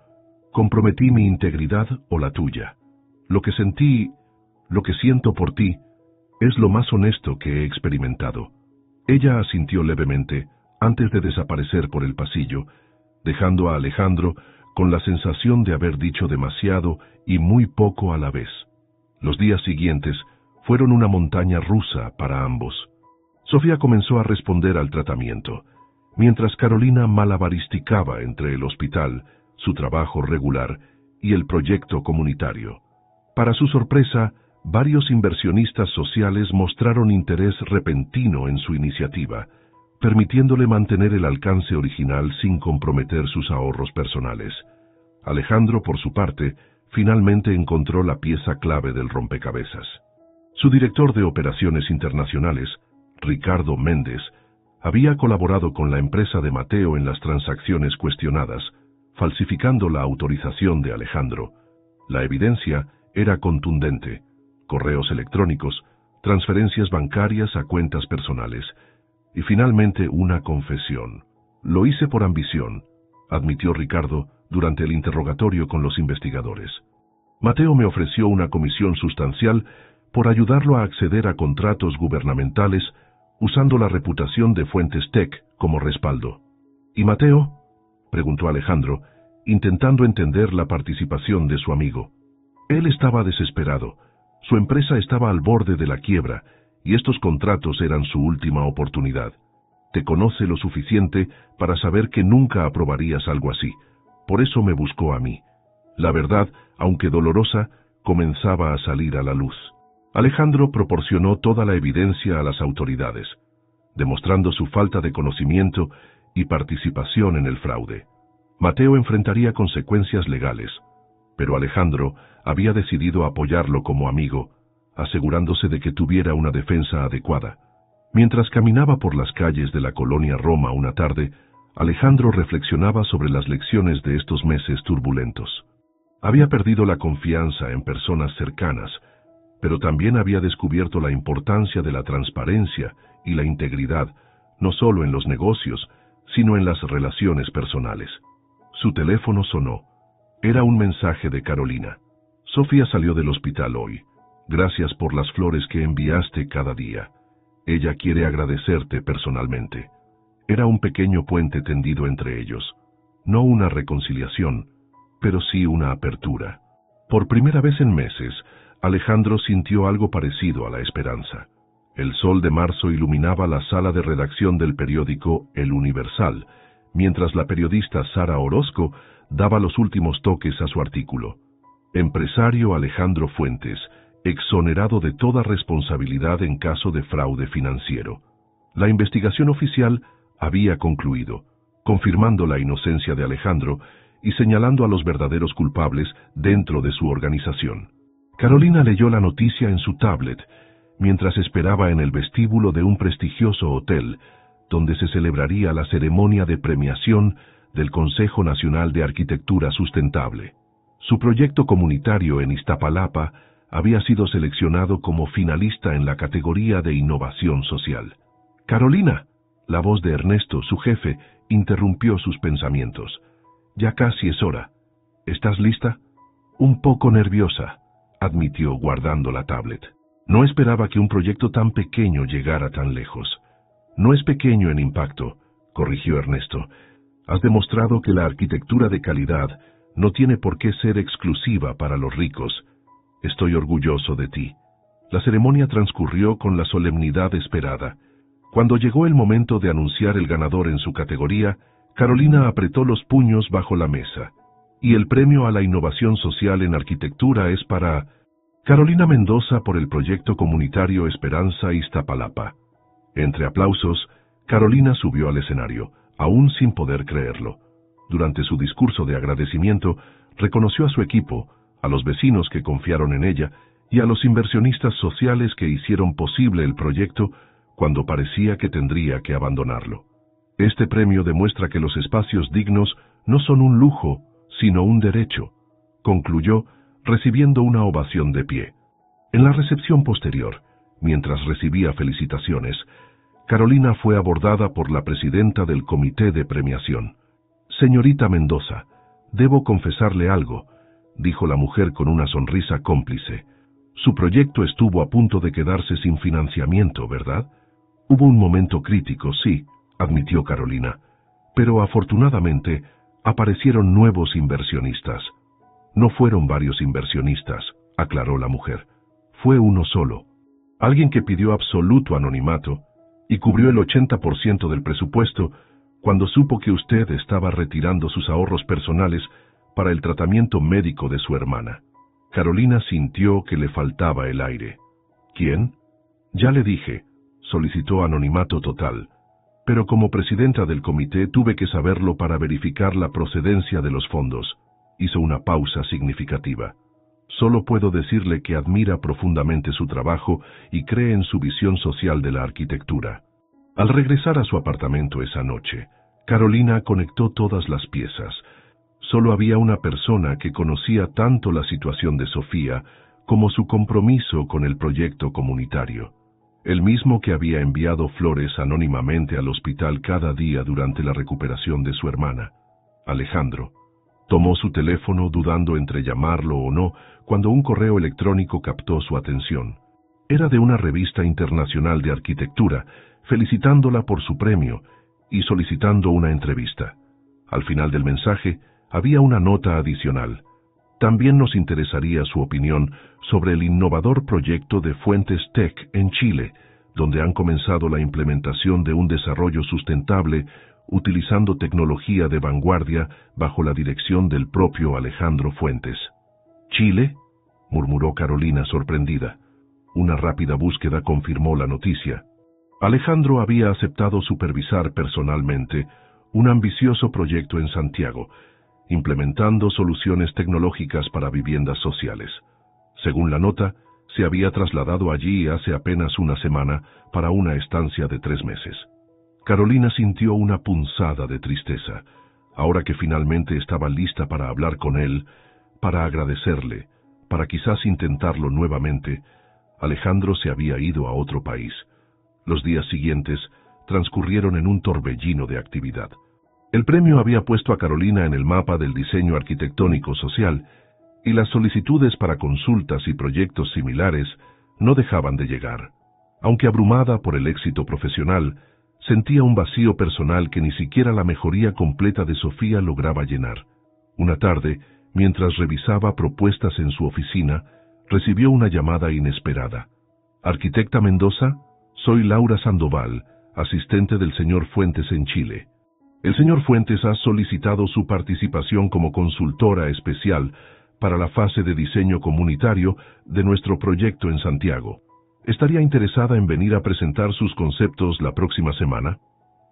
comprometí mi integridad o la tuya. Lo que sentí, lo que siento por ti, es lo más honesto que he experimentado». Ella asintió levemente antes de desaparecer por el pasillo, dejando a Alejandro con la sensación de haber dicho demasiado y muy poco a la vez. Los días siguientes fueron una montaña rusa para ambos. Sofía comenzó a responder al tratamiento, mientras Carolina malabaristicaba entre el hospital, su trabajo regular y el proyecto comunitario. Para su sorpresa, varios inversionistas sociales mostraron interés repentino en su iniciativa, permitiéndole mantener el alcance original sin comprometer sus ahorros personales. Alejandro, por su parte, finalmente encontró la pieza clave del rompecabezas. Su director de operaciones internacionales, Ricardo Méndez, había colaborado con la empresa de Mateo en las transacciones cuestionadas, falsificando la autorización de Alejandro. La evidencia era contundente: correos electrónicos, transferencias bancarias a cuentas personales, y finalmente una confesión. Lo hice por ambición, admitió Ricardo durante el interrogatorio con los investigadores. Mateo me ofreció una comisión sustancial por ayudarlo a acceder a contratos gubernamentales usando la reputación de Fuentes Tech como respaldo. ¿Y Mateo?, preguntó Alejandro, intentando entender la participación de su amigo. Él estaba desesperado. Su empresa estaba al borde de la quiebra, y estos contratos eran su última oportunidad. Te conoce lo suficiente para saber que nunca aprobarías algo así. Por eso me buscó a mí. La verdad, aunque dolorosa, comenzaba a salir a la luz. Alejandro proporcionó toda la evidencia a las autoridades, demostrando su falta de conocimiento y participación en el fraude. Mateo enfrentaría consecuencias legales, pero Alejandro había decidido apoyarlo como amigo, asegurándose de que tuviera una defensa adecuada. Mientras caminaba por las calles de la colonia Roma una tarde, Alejandro reflexionaba sobre las lecciones de estos meses turbulentos. Había perdido la confianza en personas cercanas, pero también había descubierto la importancia de la transparencia y la integridad, no solo en los negocios, sino en las relaciones personales. Su teléfono sonó. Era un mensaje de Carolina. Sofía salió del hospital hoy. Gracias por las flores que enviaste cada día. Ella quiere agradecerte personalmente. Era un pequeño puente tendido entre ellos. No una reconciliación, pero sí una apertura. Por primera vez en meses, Alejandro sintió algo parecido a la esperanza. El sol de marzo iluminaba la sala de redacción del periódico El Universal, mientras la periodista Sara Orozco daba los últimos toques a su artículo. Empresario Alejandro Fuentes, exonerado de toda responsabilidad en caso de fraude financiero. La investigación oficial había concluido, confirmando la inocencia de Alejandro y señalando a los verdaderos culpables dentro de su organización. Carolina leyó la noticia en su tablet, mientras esperaba en el vestíbulo de un prestigioso hotel, donde se celebraría la ceremonia de premiación del Consejo Nacional de Arquitectura Sustentable. Su proyecto comunitario en Iztapalapa había sido seleccionado como finalista en la categoría de innovación social. «Carolina», la voz de Ernesto, su jefe, interrumpió sus pensamientos. «Ya casi es hora. ¿Estás lista?» «Un poco nerviosa», admitió guardando la tablet. No esperaba que un proyecto tan pequeño llegara tan lejos. «No es pequeño en impacto», corrigió Ernesto. «Has demostrado que la arquitectura de calidad no tiene por qué ser exclusiva para los ricos. Estoy orgulloso de ti». La ceremonia transcurrió con la solemnidad esperada. Cuando llegó el momento de anunciar el ganador en su categoría, Carolina apretó los puños bajo la mesa. Y el premio a la innovación social en arquitectura es para Carolina Mendoza por el proyecto comunitario Esperanza Iztapalapa. Entre aplausos, Carolina subió al escenario, aún sin poder creerlo. Durante su discurso de agradecimiento, reconoció a su equipo, a los vecinos que confiaron en ella y a los inversionistas sociales que hicieron posible el proyecto cuando parecía que tendría que abandonarlo. Este premio demuestra que los espacios dignos no son un lujo, sino un derecho, concluyó, recibiendo una ovación de pie. En la recepción posterior, mientras recibía felicitaciones, Carolina fue abordada por la presidenta del comité de premiación. «Señorita Mendoza, debo confesarle algo», dijo la mujer con una sonrisa cómplice. «Su proyecto estuvo a punto de quedarse sin financiamiento, ¿verdad?» «Hubo un momento crítico, sí», admitió Carolina, «pero afortunadamente aparecieron nuevos inversionistas». «No fueron varios inversionistas», aclaró la mujer. «Fue uno solo. Alguien que pidió absoluto anonimato y cubrió el 80% del presupuesto cuando supo que usted estaba retirando sus ahorros personales para el tratamiento médico de su hermana». Carolina sintió que le faltaba el aire. «¿Quién?» «Ya le dije», solicitó anonimato total. pero como presidenta del comité tuve que saberlo para verificar la procedencia de los fondos. Hizo una pausa significativa. Solo puedo decirle que admira profundamente su trabajo y cree en su visión social de la arquitectura. Al regresar a su apartamento esa noche, Carolina conectó todas las piezas. Solo había una persona que conocía tanto la situación de Sofía como su compromiso con el proyecto comunitario. El mismo que había enviado flores anónimamente al hospital cada día durante la recuperación de su hermana, Alejandro. Tomó su teléfono dudando entre llamarlo o no cuando un correo electrónico captó su atención. Era de una revista internacional de arquitectura, felicitándola por su premio y solicitando una entrevista. Al final del mensaje había una nota adicional. También nos interesaría su opinión sobre el innovador proyecto de Fuentes Tech en Chile, donde han comenzado la implementación de un desarrollo sustentable utilizando tecnología de vanguardia bajo la dirección del propio Alejandro Fuentes. ¿Chile?, murmuró Carolina sorprendida. Una rápida búsqueda confirmó la noticia. Alejandro había aceptado supervisar personalmente un ambicioso proyecto en Santiago, implementando soluciones tecnológicas para viviendas sociales. Según la nota, se había trasladado allí hace apenas una semana para una estancia de 3 meses. Carolina sintió una punzada de tristeza. Ahora que finalmente estaba lista para hablar con él, para agradecerle, para quizás intentarlo nuevamente, Alejandro se había ido a otro país. Los días siguientes transcurrieron en un torbellino de actividad. El premio había puesto a Carolina en el mapa del diseño arquitectónico social, y las solicitudes para consultas y proyectos similares no dejaban de llegar. Aunque abrumada por el éxito profesional, sentía un vacío personal que ni siquiera la mejoría completa de Sofía lograba llenar. Una tarde, mientras revisaba propuestas en su oficina, recibió una llamada inesperada. «Arquitecta Mendoza, soy Laura Sandoval, asistente del señor Fuentes en Chile. El señor Fuentes ha solicitado su participación como consultora especial para la fase de diseño comunitario de nuestro proyecto en Santiago. ¿Estaría interesada en venir a presentar sus conceptos la próxima semana?»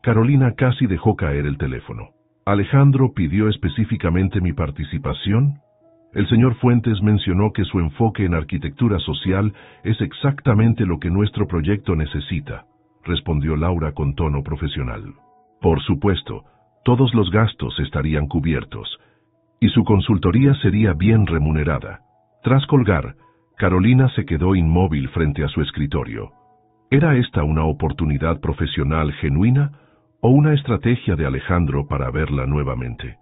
Carolina casi dejó caer el teléfono. «¿Alejandro pidió específicamente mi participación?» El señor Fuentes mencionó que su enfoque en arquitectura social es exactamente lo que nuestro proyecto necesita, respondió Laura con tono profesional. Por supuesto, todos los gastos estarían cubiertos, y su consultoría sería bien remunerada. Tras colgar, Carolina se quedó inmóvil frente a su escritorio. ¿Era esta una oportunidad profesional genuina o una estrategia de Alejandro para verla nuevamente?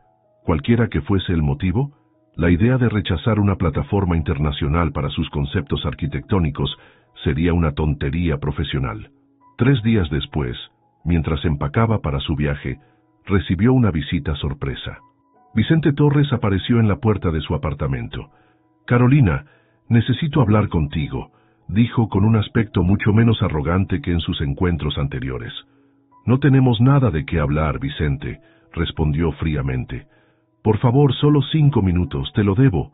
Cualquiera que fuese el motivo, la idea de rechazar una plataforma internacional para sus conceptos arquitectónicos sería una tontería profesional. 3 días después, mientras empacaba para su viaje, recibió una visita sorpresa. Vicente Torres apareció en la puerta de su apartamento. «Carolina, necesito hablar contigo», dijo con un aspecto mucho menos arrogante que en sus encuentros anteriores. «No tenemos nada de qué hablar, Vicente», respondió fríamente. «Por favor, solo 5 minutos, te lo debo».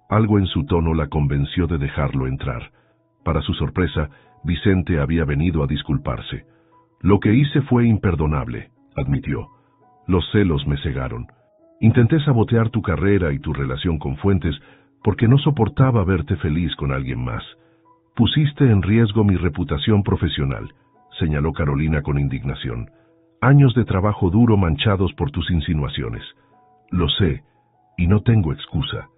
Algo en su tono la convenció de dejarlo entrar. Para su sorpresa, Vicente había venido a disculparse. «Lo que hice fue imperdonable», admitió. «Los celos me cegaron. Intenté sabotear tu carrera y tu relación con Fuentes porque no soportaba verte feliz con alguien más. Pusiste en riesgo mi reputación profesional», señaló Carolina con indignación. «Años de trabajo duro manchados por tus insinuaciones. Lo sé, y no tengo excusa».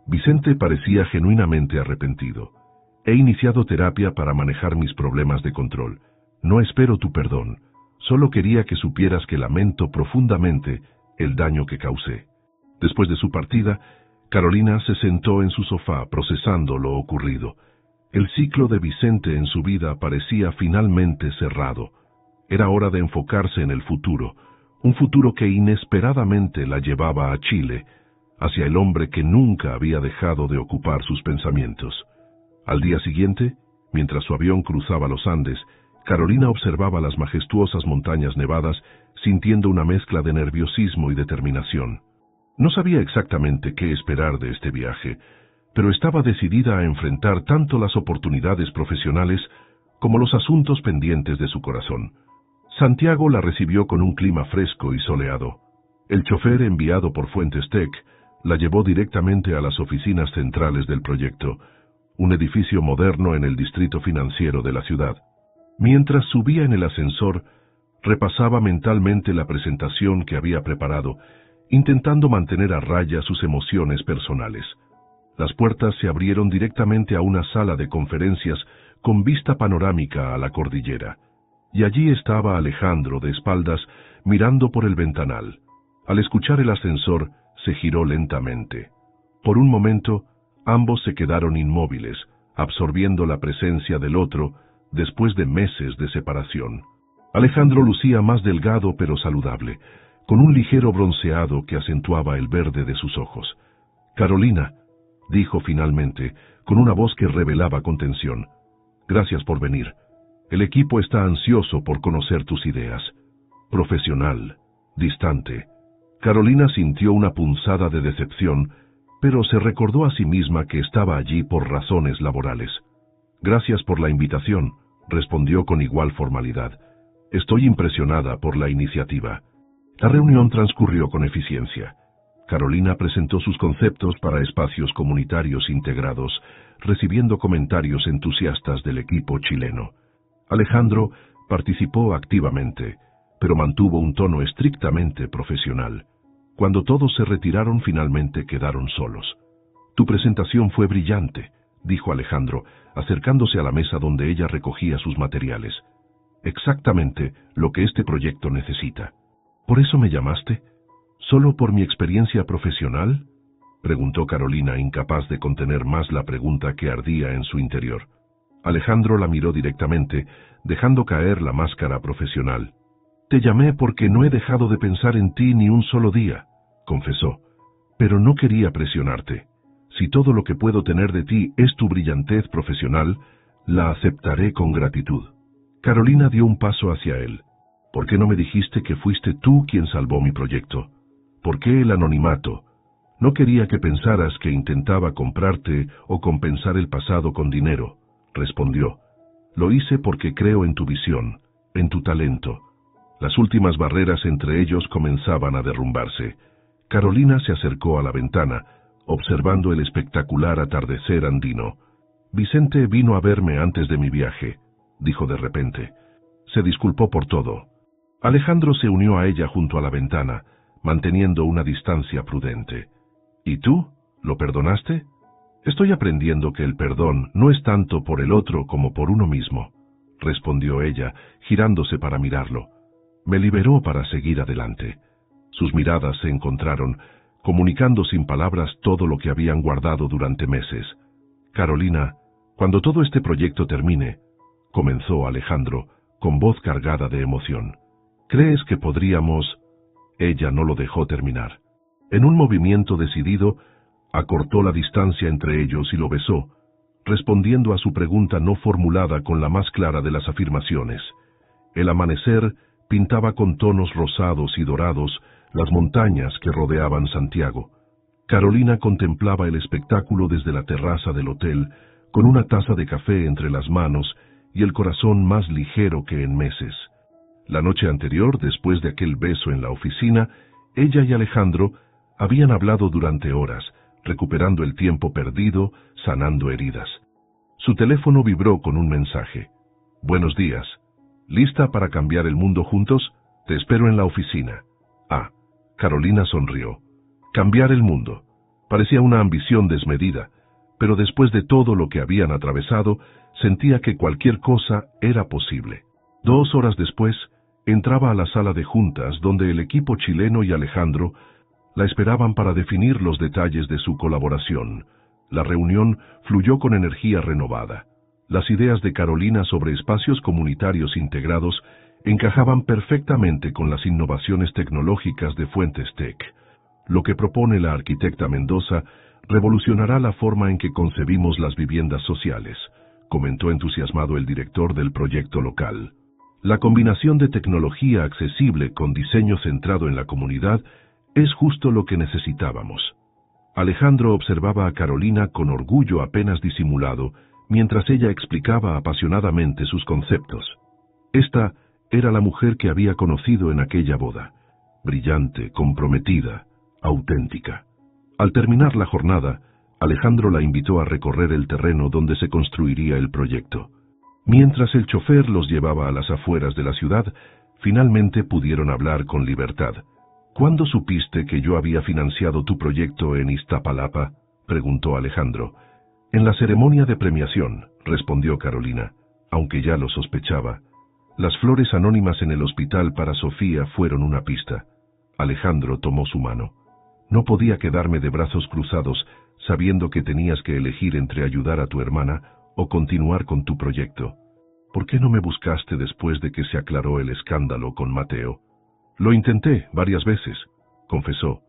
Vicente parecía genuinamente arrepentido. «He iniciado terapia para manejar mis problemas de control. No espero tu perdón. Solo quería que supieras que lamento profundamente el daño que causé». Después de su partida, Carolina se sentó en su sofá procesando lo ocurrido. El ciclo de Vicente en su vida parecía finalmente cerrado. Era hora de enfocarse en el futuro, un futuro que inesperadamente la llevaba a Chile, hacia el hombre que nunca había dejado de ocupar sus pensamientos. Al día siguiente, mientras su avión cruzaba los Andes, Carolina observaba las majestuosas montañas nevadas, sintiendo una mezcla de nerviosismo y determinación. No sabía exactamente qué esperar de este viaje, pero estaba decidida a enfrentar tanto las oportunidades profesionales como los asuntos pendientes de su corazón. Santiago la recibió con un clima fresco y soleado. El chofer enviado por Fuentes Tech la llevó directamente a las oficinas centrales del proyecto, un edificio moderno en el distrito financiero de la ciudad. Mientras subía en el ascensor, repasaba mentalmente la presentación que había preparado, intentando mantener a raya sus emociones personales. Las puertas se abrieron directamente a una sala de conferencias con vista panorámica a la cordillera, y allí estaba Alejandro de espaldas mirando por el ventanal. Al escuchar el ascensor, se giró lentamente. Por un momento, ambos se quedaron inmóviles, absorbiendo la presencia del otro después de meses de separación. Alejandro lucía más delgado pero saludable, con un ligero bronceado que acentuaba el verde de sus ojos. «Carolina», dijo finalmente, con una voz que revelaba contención, «gracias por venir. El equipo está ansioso por conocer tus ideas». Profesional, distante. Carolina sintió una punzada de decepción, pero se recordó a sí misma que estaba allí por razones laborales. «Gracias por la invitación», respondió con igual formalidad. «Estoy impresionada por la iniciativa». La reunión transcurrió con eficiencia. Carolina presentó sus conceptos para espacios comunitarios integrados, recibiendo comentarios entusiastas del equipo chileno. Alejandro participó activamente, pero mantuvo un tono estrictamente profesional. Cuando todos se retiraron, finalmente quedaron solos. «Tu presentación fue brillante», dijo Alejandro, acercándose a la mesa donde ella recogía sus materiales. «Exactamente lo que este proyecto necesita». «¿Por eso me llamaste? ¿Solo por mi experiencia profesional?», preguntó Carolina, incapaz de contener más la pregunta que ardía en su interior. Alejandro la miró directamente, dejando caer la máscara profesional. «Te llamé porque no he dejado de pensar en ti ni un solo día», confesó, «pero no quería presionarte. Si todo lo que puedo tener de ti es tu brillantez profesional, la aceptaré con gratitud». Carolina dio un paso hacia él. «¿Por qué no me dijiste que fuiste tú quien salvó mi proyecto? ¿Por qué el anonimato? No quería que pensaras que intentaba comprarte o compensar el pasado con dinero», respondió. «Lo hice porque creo en tu visión, en tu talento». Las últimas barreras entre ellos comenzaban a derrumbarse. Carolina se acercó a la ventana, observando el espectacular atardecer andino. «Vicente vino a verme antes de mi viaje», dijo de repente. Se disculpó por todo. Alejandro se unió a ella junto a la ventana, manteniendo una distancia prudente. «¿Y tú? ¿Lo perdonaste?» «Estoy aprendiendo que el perdón no es tanto por el otro como por uno mismo», respondió ella, girándose para mirarlo. Me liberó para seguir adelante. Sus miradas se encontraron, comunicando sin palabras todo lo que habían guardado durante meses. «Carolina, cuando todo este proyecto termine», comenzó Alejandro, con voz cargada de emoción, «¿crees que podríamos...?» Ella no lo dejó terminar. En un movimiento decidido, acortó la distancia entre ellos y lo besó, respondiendo a su pregunta no formulada con la más clara de las afirmaciones. El amanecer pintaba con tonos rosados y dorados las montañas que rodeaban Santiago. Carolina contemplaba el espectáculo desde la terraza del hotel, con una taza de café entre las manos y el corazón más ligero que en meses. La noche anterior, después de aquel beso en la oficina, ella y Alejandro habían hablado durante horas, recuperando el tiempo perdido, sanando heridas. Su teléfono vibró con un mensaje. «Buenos días. ¿Lista para cambiar el mundo juntos? Te espero en la oficina». Carolina sonrió. Cambiar el mundo. Parecía una ambición desmedida, pero después de todo lo que habían atravesado, sentía que cualquier cosa era posible. 2 horas después, entraba a la sala de juntas donde el equipo chileno y Alejandro la esperaban para definir los detalles de su colaboración. La reunión fluyó con energía renovada. Las ideas de Carolina sobre espacios comunitarios integrados encajaban perfectamente con las innovaciones tecnológicas de Fuentes Tech. Lo que propone la arquitecta Mendoza revolucionará la forma en que concebimos las viviendas sociales, comentó entusiasmado el director del proyecto local. La combinación de tecnología accesible con diseño centrado en la comunidad es justo lo que necesitábamos. Alejandro observaba a Carolina con orgullo apenas disimulado, mientras ella explicaba apasionadamente sus conceptos. Esta Era la mujer que había conocido en aquella boda, brillante, comprometida, auténtica. Al terminar la jornada, Alejandro la invitó a recorrer el terreno donde se construiría el proyecto. Mientras el chofer los llevaba a las afueras de la ciudad, finalmente pudieron hablar con libertad. ¿Cuándo supiste que yo había financiado tu proyecto en Iztapalapa?, preguntó Alejandro. En la ceremonia de premiación, respondió Carolina, aunque ya lo sospechaba. Las flores anónimas en el hospital para Sofía fueron una pista. Alejandro tomó su mano. No podía quedarme de brazos cruzados, sabiendo que tenías que elegir entre ayudar a tu hermana o continuar con tu proyecto. ¿Por qué no me buscaste después de que se aclaró el escándalo con Mateo? Lo intenté varias veces, confesó,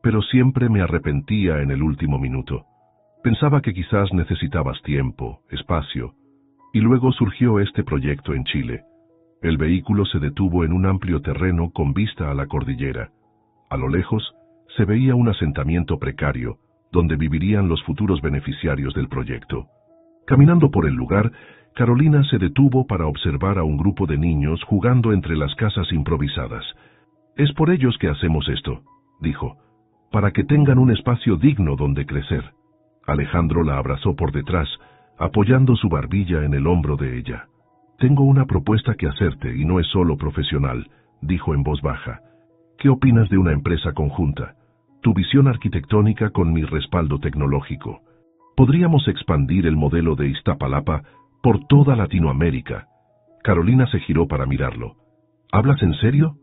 pero siempre me arrepentía en el último minuto. Pensaba que quizás necesitabas tiempo, espacio, y luego surgió este proyecto en Chile. El vehículo se detuvo en un amplio terreno con vista a la cordillera. A lo lejos, se veía un asentamiento precario, donde vivirían los futuros beneficiarios del proyecto. Caminando por el lugar, Carolina se detuvo para observar a un grupo de niños jugando entre las casas improvisadas. «Es por ellos que hacemos esto», dijo, «para que tengan un espacio digno donde crecer». Alejandro la abrazó por detrás, apoyando su barbilla en el hombro de ella. «Tengo una propuesta que hacerte y no es solo profesional», dijo en voz baja. «¿Qué opinas de una empresa conjunta? Tu visión arquitectónica con mi respaldo tecnológico. Podríamos expandir el modelo de Iztapalapa por toda Latinoamérica». Carolina se giró para mirarlo. «¿Hablas en serio?»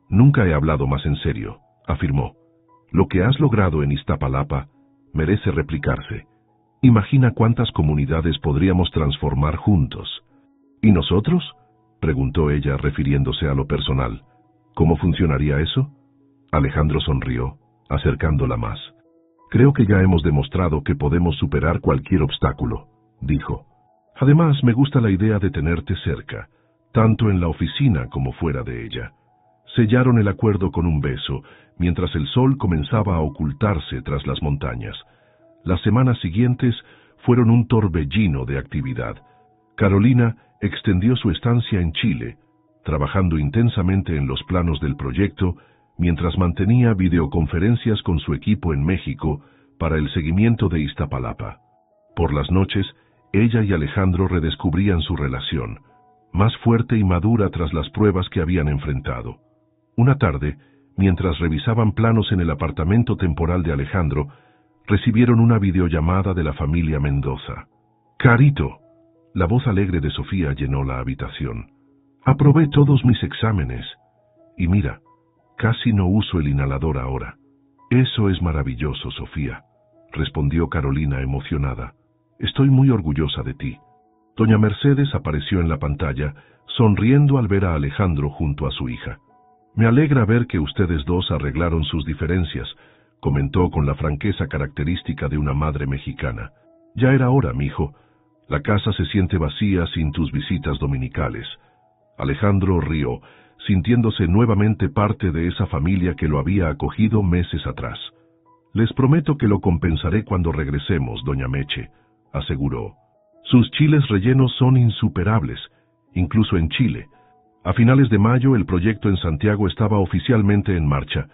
«Nunca he hablado más en serio», afirmó. «Lo que has logrado en Iztapalapa merece replicarse. Imagina cuántas comunidades podríamos transformar juntos». «¿Y nosotros?», preguntó ella refiriéndose a lo personal. «¿Cómo funcionaría eso?». Alejandro sonrió, acercándola más. «Creo que ya hemos demostrado que podemos superar cualquier obstáculo», dijo. «Además, me gusta la idea de tenerte cerca, tanto en la oficina como fuera de ella». Sellaron el acuerdo con un beso, mientras el sol comenzaba a ocultarse tras las montañas. Las semanas siguientes fueron un torbellino de actividad. Carolina extendió su estancia en Chile, trabajando intensamente en los planos del proyecto, mientras mantenía videoconferencias con su equipo en México para el seguimiento de Iztapalapa. Por las noches, ella y Alejandro redescubrían su relación, más fuerte y madura tras las pruebas que habían enfrentado. Una tarde, mientras revisaban planos en el apartamento temporal de Alejandro, recibieron una videollamada de la familia Mendoza. «Carito», la voz alegre de Sofía llenó la habitación. «Aprobé todos mis exámenes. Y mira, casi no uso el inhalador ahora». «Eso es maravilloso, Sofía», respondió Carolina emocionada. «Estoy muy orgullosa de ti». Doña Mercedes apareció en la pantalla, sonriendo al ver a Alejandro junto a su hija. «Me alegra ver que ustedes dos arreglaron sus diferencias», comentó con la franqueza característica de una madre mexicana. «Ya era hora, mijo. La casa se siente vacía sin tus visitas dominicales». Alejandro rió, sintiéndose nuevamente parte de esa familia que lo había acogido meses atrás. «Les prometo que lo compensaré cuando regresemos, doña Meche», aseguró. «Sus chiles rellenos son insuperables, incluso en Chile». A finales de mayo, el proyecto en Santiago estaba oficialmente en marcha.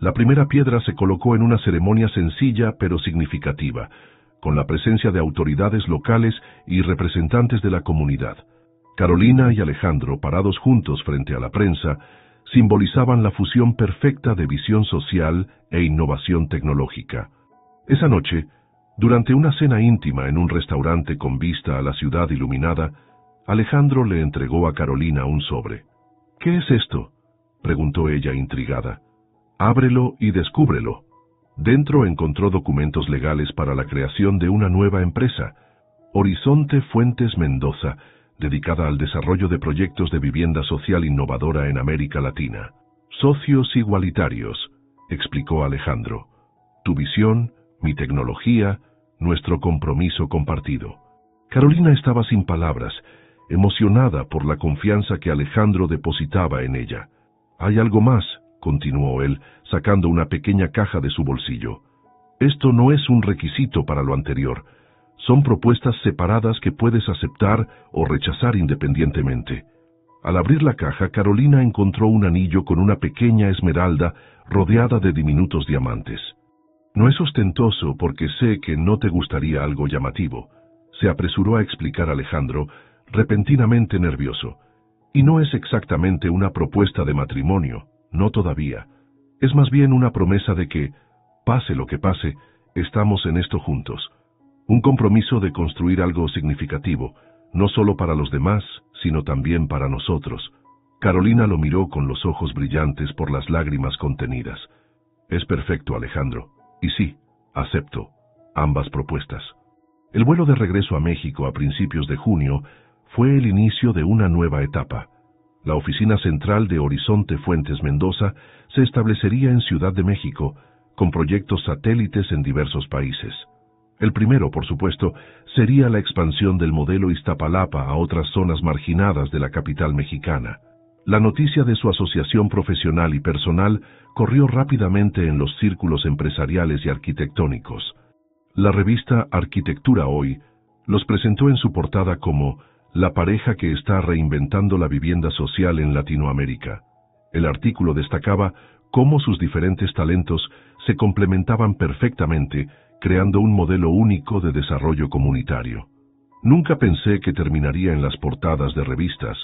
La primera piedra se colocó en una ceremonia sencilla pero significativa, con la presencia de autoridades locales y representantes de la comunidad. Carolina y Alejandro, parados juntos frente a la prensa, simbolizaban la fusión perfecta de visión social e innovación tecnológica. Esa noche, durante una cena íntima en un restaurante con vista a la ciudad iluminada, Alejandro le entregó a Carolina un sobre. «¿Qué es esto?», preguntó ella intrigada. «Ábrelo y descúbrelo». Dentro encontró documentos legales para la creación de una nueva empresa, Horizonte Fuentes Mendoza, dedicada al desarrollo de proyectos de vivienda social innovadora en América Latina. «Socios igualitarios», explicó Alejandro. «Tu visión, mi tecnología, nuestro compromiso compartido». Carolina estaba sin palabras, emocionada por la confianza que Alejandro depositaba en ella. «Hay algo más», continuó él, sacando una pequeña caja de su bolsillo. «Esto no es un requisito para lo anterior. Son propuestas separadas que puedes aceptar o rechazar independientemente. Al abrir la caja, Carolina encontró un anillo con una pequeña esmeralda rodeada de diminutos diamantes. No es ostentoso porque sé que no te gustaría algo llamativo, se apresuró a explicar Alejandro, repentinamente nervioso. Y no es exactamente una propuesta de matrimonio, no todavía. Es más bien una promesa de que, pase lo que pase, estamos en esto juntos. Un compromiso de construir algo significativo, no solo para los demás, sino también para nosotros. Carolina lo miró con los ojos brillantes por las lágrimas contenidas. Es perfecto, Alejandro. Y sí, acepto ambas propuestas. El vuelo de regreso a México a principios de junio fue el inicio de una nueva etapa. La oficina central de Horizonte Fuentes Mendoza se establecería en Ciudad de México, con proyectos satélites en diversos países. El primero, por supuesto, sería la expansión del modelo Iztapalapa a otras zonas marginadas de la capital mexicana. La noticia de su asociación profesional y personal corrió rápidamente en los círculos empresariales y arquitectónicos. La revista Arquitectura Hoy los presentó en su portada como la pareja que está reinventando la vivienda social en Latinoamérica. El artículo destacaba cómo sus diferentes talentos se complementaban perfectamente, creando un modelo único de desarrollo comunitario. Nunca pensé que terminaría en las portadas de revistas,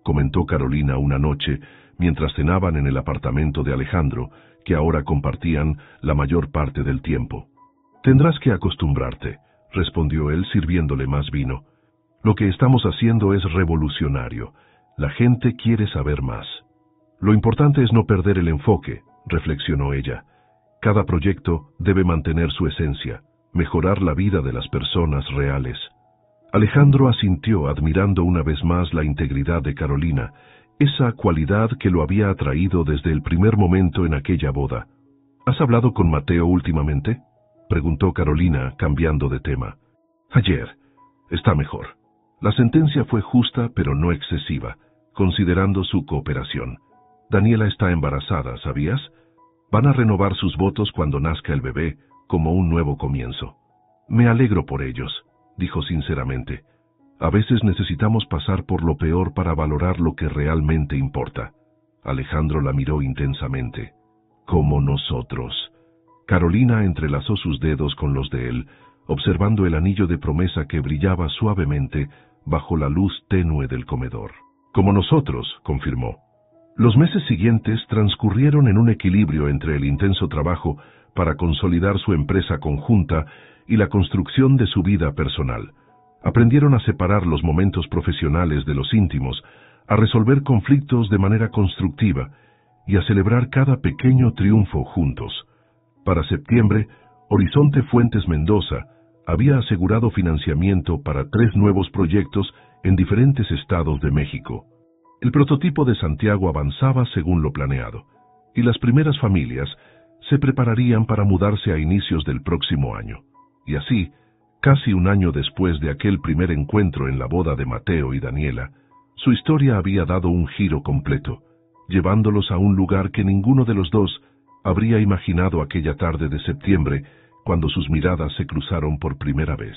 comentó Carolina una noche mientras cenaban en el apartamento de Alejandro, que ahora compartían la mayor parte del tiempo. Tendrás que acostumbrarte, respondió él sirviéndole más vino. Lo que estamos haciendo es revolucionario. La gente quiere saber más. Lo importante es no perder el enfoque, reflexionó ella. Cada proyecto debe mantener su esencia, mejorar la vida de las personas reales. Alejandro asintió admirando una vez más la integridad de Carolina, esa cualidad que lo había atraído desde el primer momento en aquella boda. ¿Has hablado con Mateo últimamente?, preguntó Carolina, cambiando de tema. Ayer. Está mejor. La sentencia fue justa pero no excesiva, considerando su cooperación. Daniela está embarazada, ¿sabías? Van a renovar sus votos cuando nazca el bebé, como un nuevo comienzo. Me alegro por ellos, dijo sinceramente. A veces necesitamos pasar por lo peor para valorar lo que realmente importa. Alejandro la miró intensamente. Como nosotros. Carolina entrelazó sus dedos con los de él, observando el anillo de promesa que brillaba suavemente bajo la luz tenue del comedor. Como nosotros, confirmó. Los meses siguientes transcurrieron en un equilibrio entre el intenso trabajo para consolidar su empresa conjunta y la construcción de su vida personal. Aprendieron a separar los momentos profesionales de los íntimos, a resolver conflictos de manera constructiva y a celebrar cada pequeño triunfo juntos. Para septiembre, Horizonte Fuentes Mendoza había asegurado financiamiento para 3 nuevos proyectos en diferentes estados de México. El prototipo de Santiago avanzaba según lo planeado, y las primeras familias se prepararían para mudarse a inicios del próximo año. Y así, casi un año después de aquel primer encuentro en la boda de Mateo y Daniela, su historia había dado un giro completo, llevándolos a un lugar que ninguno de los dos habría imaginado aquella tarde de septiembre, cuando sus miradas se cruzaron por primera vez.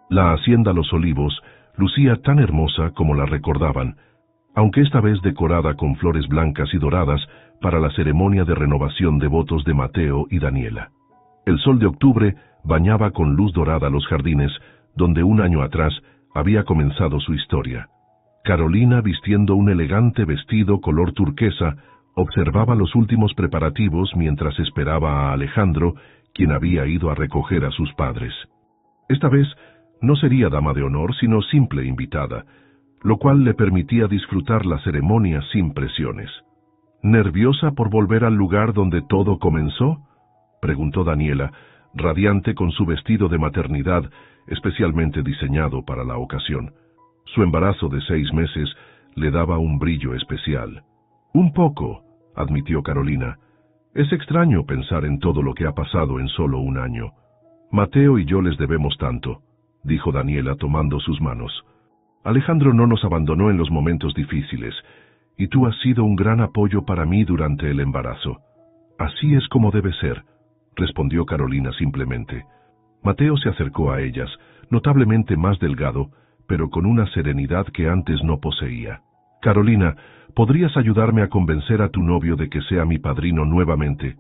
La hacienda Los Olivos lucía tan hermosa como la recordaban, aunque esta vez decorada con flores blancas y doradas para la ceremonia de renovación de votos de Mateo y Daniela. El sol de octubre bañaba con luz dorada los jardines, donde un año atrás había comenzado su historia. Carolina, vistiendo un elegante vestido color turquesa, observaba los últimos preparativos mientras esperaba a Alejandro, quien había ido a recoger a sus padres. Esta vez no sería dama de honor, sino simple invitada, lo cual le permitía disfrutar la ceremonia sin presiones. ¿Nerviosa por volver al lugar donde todo comenzó?, preguntó Daniela, radiante con su vestido de maternidad, especialmente diseñado para la ocasión. Su embarazo de 6 meses le daba un brillo especial. Un poco, admitió Carolina. Es extraño pensar en todo lo que ha pasado en solo un año. Mateo y yo les debemos tanto, dijo Daniela tomando sus manos. Alejandro no nos abandonó en los momentos difíciles, y tú has sido un gran apoyo para mí durante el embarazo. Así es como debe ser, respondió Carolina simplemente. Mateo se acercó a ellas, notablemente más delgado, pero con una serenidad que antes no poseía. Carolina, ¿podrías ayudarme a convencer a tu novio de que sea mi padrino nuevamente?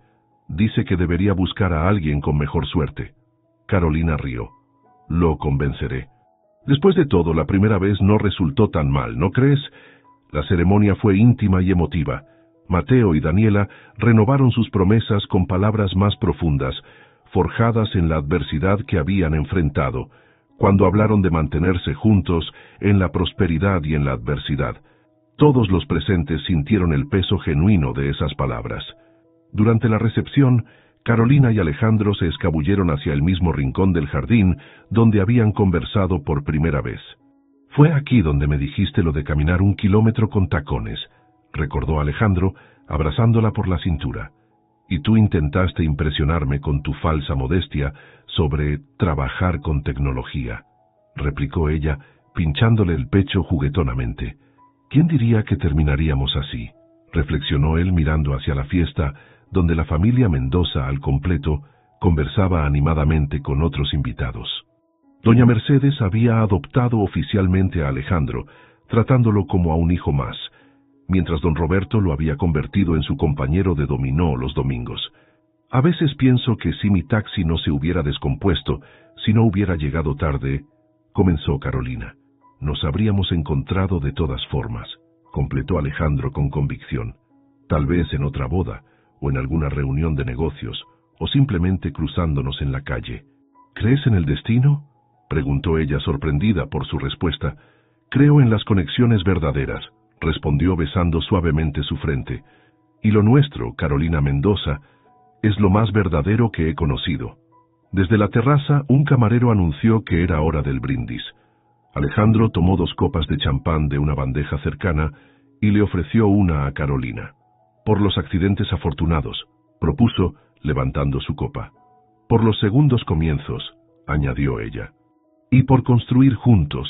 Dice que debería buscar a alguien con mejor suerte. Carolina rió. Lo convenceré. Después de todo, la primera vez no resultó tan mal, ¿no crees? La ceremonia fue íntima y emotiva. Mateo y Daniela renovaron sus promesas con palabras más profundas, forjadas en la adversidad que habían enfrentado, cuando hablaron de mantenerse juntos en la prosperidad y en la adversidad. Todos los presentes sintieron el peso genuino de esas palabras. Durante la recepción, Carolina y Alejandro se escabulleron hacia el mismo rincón del jardín donde habían conversado por primera vez. «Fue aquí donde me dijiste lo de caminar 1 kilómetro con tacones», recordó Alejandro, abrazándola por la cintura. «Y tú intentaste impresionarme con tu falsa modestia sobre trabajar con tecnología», replicó ella, pinchándole el pecho juguetonamente. «¿Quién diría que terminaríamos así?», reflexionó él mirando hacia la fiesta, donde la familia Mendoza al completo conversaba animadamente con otros invitados. Doña Mercedes había adoptado oficialmente a Alejandro, tratándolo como a un hijo más, mientras don Roberto lo había convertido en su compañero de dominó los domingos. «A veces pienso que si mi taxi no se hubiera descompuesto, si no hubiera llegado tarde», comenzó Carolina. «Nos habríamos encontrado de todas formas», completó Alejandro con convicción. «Tal vez en otra boda, o en alguna reunión de negocios, o simplemente cruzándonos en la calle». «¿Crees en el destino?», preguntó ella sorprendida por su respuesta. «Creo en las conexiones verdaderas», respondió besando suavemente su frente. «Y lo nuestro, Carolina Mendoza, es lo más verdadero que he conocido». Desde la terraza, un camarero anunció que era hora del brindis. Alejandro tomó 2 copas de champán de una bandeja cercana y le ofreció una a Carolina. «Por los accidentes afortunados», propuso, levantando su copa. «Por los segundos comienzos», añadió ella. «Y por construir juntos,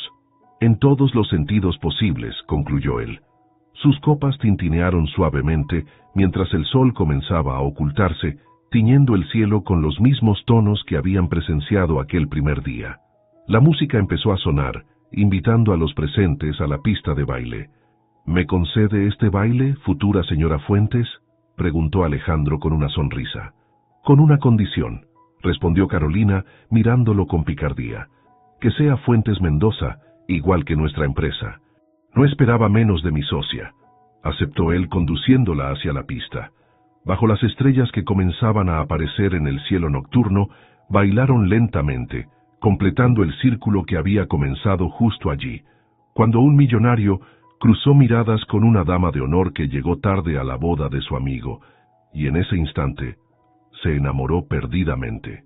en todos los sentidos posibles», concluyó él. Sus copas tintinearon suavemente mientras el sol comenzaba a ocultarse, tiñendo el cielo con los mismos tonos que habían presenciado aquel primer día. La música empezó a sonar, invitando a los presentes a la pista de baile. «¿Me concede este baile, futura señora Fuentes?», preguntó Alejandro con una sonrisa. «Con una condición», respondió Carolina mirándolo con picardía. «Que sea Fuentes Mendoza, igual que nuestra empresa». «No esperaba menos de mi socia», aceptó él conduciéndola hacia la pista. Bajo las estrellas que comenzaban a aparecer en el cielo nocturno, bailaron lentamente, completando el círculo que había comenzado justo allí, cuando un millonario cruzó miradas con una dama de honor que llegó tarde a la boda de su amigo, y en ese instante se enamoró perdidamente.